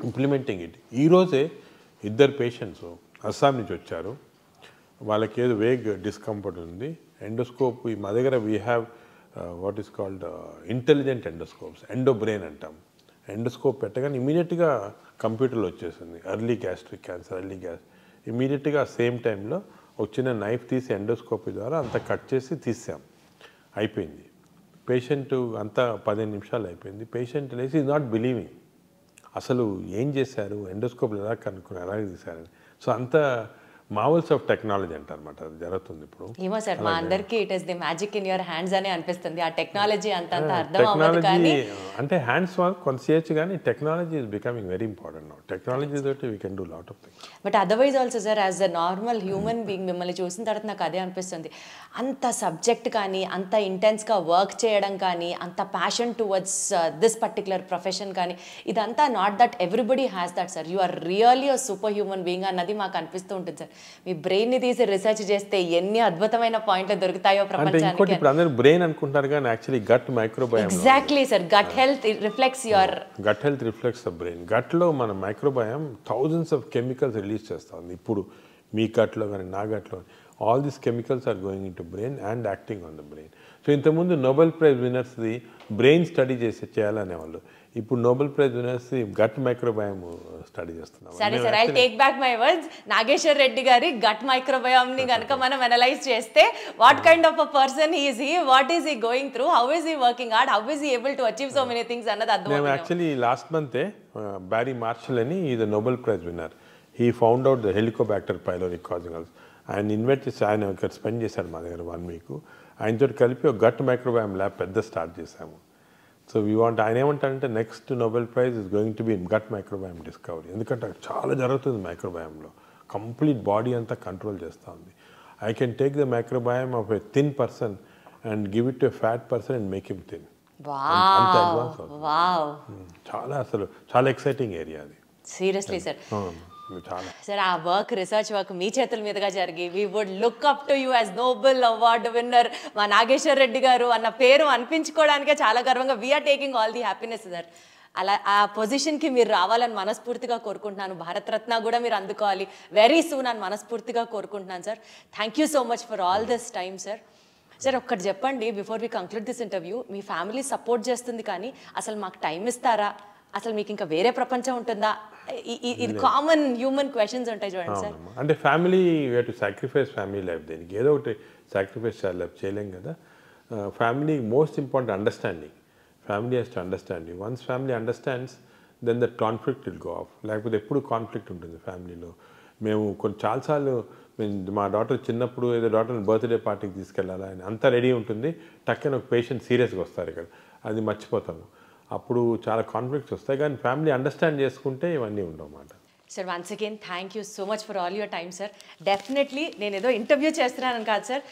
Speaker 2: implementing it. ఈరోజే 2 పేషెంట్స్ అస్సాం నుంచి వచ్చారు. వాళ్ళకి ఏదో వేగ్ డిస్కంఫర్ట్ ఉంది. ఎండోస్కోప్ మా దగ్గర we have what is called intelligent endoscopes, endobrain అంటాం. ఎండోస్కోప్ పెట్టగానే ఇమీడియట్గా కంప్యూటర్లో వచ్చేసింది ఎర్లీ గ్యాస్ట్రిక్ క్యాన్సర్, ఇమీడియట్గా సేమ్ టైంలో ఒక చిన్న నైఫ్ తీసి ఎండోస్కోపీ ద్వారా అంతా కట్ చేసి తీసాం, అయిపోయింది. పేషెంట్ అంతా 15 నిమిషాలు అయిపోయింది. పేషెంట్ లేసి ఈజ్ నాట్ బిలీవింగ్, అసలు ఏం చేశారు, ఎండోస్కోప్లు ఎలా కనుక్కున్నారు, ఎలా తీశారని. సో అంత మార్వెల్స్ ఆఫ్ టెక్నాలజీ అంటారన్నమాట, అది జరుగుతుంది ఇప్పుడు.
Speaker 1: ఏమో సార్, మా అందరికీ it is the magic in your hands అని అనిపిస్తుంది. ఆ టెక్నాలజీ అంత అర్థం అవ్వదు, కానీ
Speaker 2: అంటే హ్యాండ్స్ కొంత చేయొచ్చు, కానీ technology is becoming very important now. Technology తోటి we can do lot of things.
Speaker 1: But otherwise also sir, as a normal human being మిమ్మల్ని చూసిన తర్వాత నాకు అదే అనిపిస్తుంది. అంత సబ్జెక్ట్ కానీ, అంత ఇంటెన్స్గా వర్క్ చేయడం కానీ, అంత passion towards this particular profession కానీ, ఇదంతా not that everybody has that sir. You are really a super human being అన్నది మాకు అనిపిస్తూ ఉంటుంది సార్. మీ బ్రెయిన్ ని తీసి రిసెర్చ్ చేస్తే ఎన్ని అద్భుతమైన పాయింట్లు దొరుకుతాయో ప్రపంచానికి.
Speaker 2: ఇప్పుడు అందరూ బ్రెయిన్ అనుకుంటారు, కానీ actually gut microbiome.
Speaker 1: Exactly sir, gut health reflects your
Speaker 2: the brain. గట్లో మన microbiome thousands of chemicals release చేస్తూ ఉంది. ఇప్పుడు మీ గట్లో కానీ నా గట్లో all these chemicals are going in to brain and acting on the brain. So ఇంతకుముందు నోబెల్ ప్రైజ్ విన్నర్స్ది బ్రెయిన్ స్టడీ చేయాలనేవాళ్ళు. ఇప్పుడు Nobel prize winners gut microbiome study చేస్తున్నాం.
Speaker 1: సరే sir, I take back my words. Nageshwar Reddy గారి గట్ మైక్రోబయోమ్ ని కనుక మనం అనలైజ్ చేస్తే, what kind of a person is he, what is he going through, how is he working hard, how is he able to achieve so many things అన్నది అర్థం.
Speaker 2: మేము actually last మంతే Barry Marshall అని is the Nobel prize winner. He found out the helicobacter pylori కాజినల్స్. ఆయన invite చేసి ఆయన ఇక్కడ స్పెండ్ చేశాడు మా దగ్గర 1 వీక్. ఆయనతో కలిపి ఒక గట్ మైక్రోబయోమ్ ల్యాబ్ పెద్ద స్టార్ట్ చేశాము. సో ఆయన ఏమంటారంటే next Nobel prize is going to be in gut microbiome discovery. ఎందుకంటే చాలా జరుగుతుంది మైక్రోబయోమ్లో, కంప్లీట్ బాడీ అంతా కంట్రోల్ చేస్తూ ఉంది. I can take the microbiome of a thin person and give it to a fat person and make him thin. అంత advance అవుతుంది.
Speaker 1: Wow
Speaker 2: చాలా ఎక్సైటింగ్ ఏరియా అది.
Speaker 1: Seriously sir.
Speaker 2: చాలా
Speaker 1: సార్ ఆ వర్క్ రీసెర్చ్ వర్క్ మీ చేతుల మీదుగా జరిగి we would look up to you as Nobel award winner మా నాగేశ్వర్ రెడ్డి గారు అన్న పేరు అనిపించుకోవడానికే చాలా గర్వంగా we are taking all the happiness sir. అలా ఆ పొజిషన్కి మీరు రావాలని మనస్ఫూర్తిగా కోరుకుంటున్నాను. భారతరత్న కూడా మీరు అందుకోవాలి వెరీ సూన్ అని మనస్ఫూర్తిగా కోరుకుంటున్నాను sir. Thank you so much for all this time sir. Sir ఒక్కటి చెప్పండి before we conclude this interview, మీ ఫ్యామిలీ సపోర్ట్ చేస్తుంది కానీ అసలు మాకు టైం ఇస్తారా, అసలు మీకు ఇంకా వేరే ప్రపంచం ఉంటుందా, ఇది కామన్ హ్యూమన్ క్వశ్చన్స్ ఉంటాయి చూడండి సార్.
Speaker 2: అంటే family we to sacrifice family life, దేనికి ఏదో ఒకటి సాక్రిఫైస్ చేయలేం కదా. Family most important understanding. Family has to understand you. Once family understands then that conflict will go off. లేకపోతే ఎప్పుడు కాన్ఫ్లిక్ట్ ఉంటుంది ఫ్యామిలీలో. మేము చాలాసార్లు మా డాటర్ చిన్నప్పుడు ఏదో డాటర్ని బర్త్డే పార్టీకి తీసుకెళ్ళాలని అంతా రెడీ ఉంటుంది, టక్కన ఒక పేషెంట్ సీరియస్గా వస్తారు ఇక్కడ, అది మర్చిపోతాము. అప్పుడు చాలా కాన్ఫ్లిక్ట్స్ వస్తాయి. కానీ ఫ్యామిలీ అండర్స్టాండ్ చేసుకుంటే ఇవన్నీ ఉండవన్నమాట.
Speaker 1: Sir once again thank you so much for all your time sir. Definitely నేను ఏదో ఇంటర్వ్యూ చేస్తున్నానని కాదు సార్,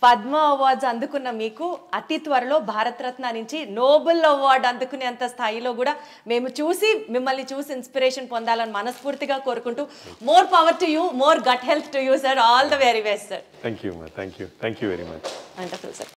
Speaker 1: పద్మ అవార్డ్స్ అందుకున్న మీకు అతి త్వరలో భారతరత్న నుంచి నోబెల్ అవార్డు అందుకునేంత స్థాయిలో కూడా మేము మిమ్మల్ని చూసి ఇన్స్పిరేషన్ పొందాలని మనస్ఫూర్తిగా కోరుకుంటూ more power to you, more gut health to you sir. All the very best sir.
Speaker 2: Thank you very much.
Speaker 1: Wonderful sir.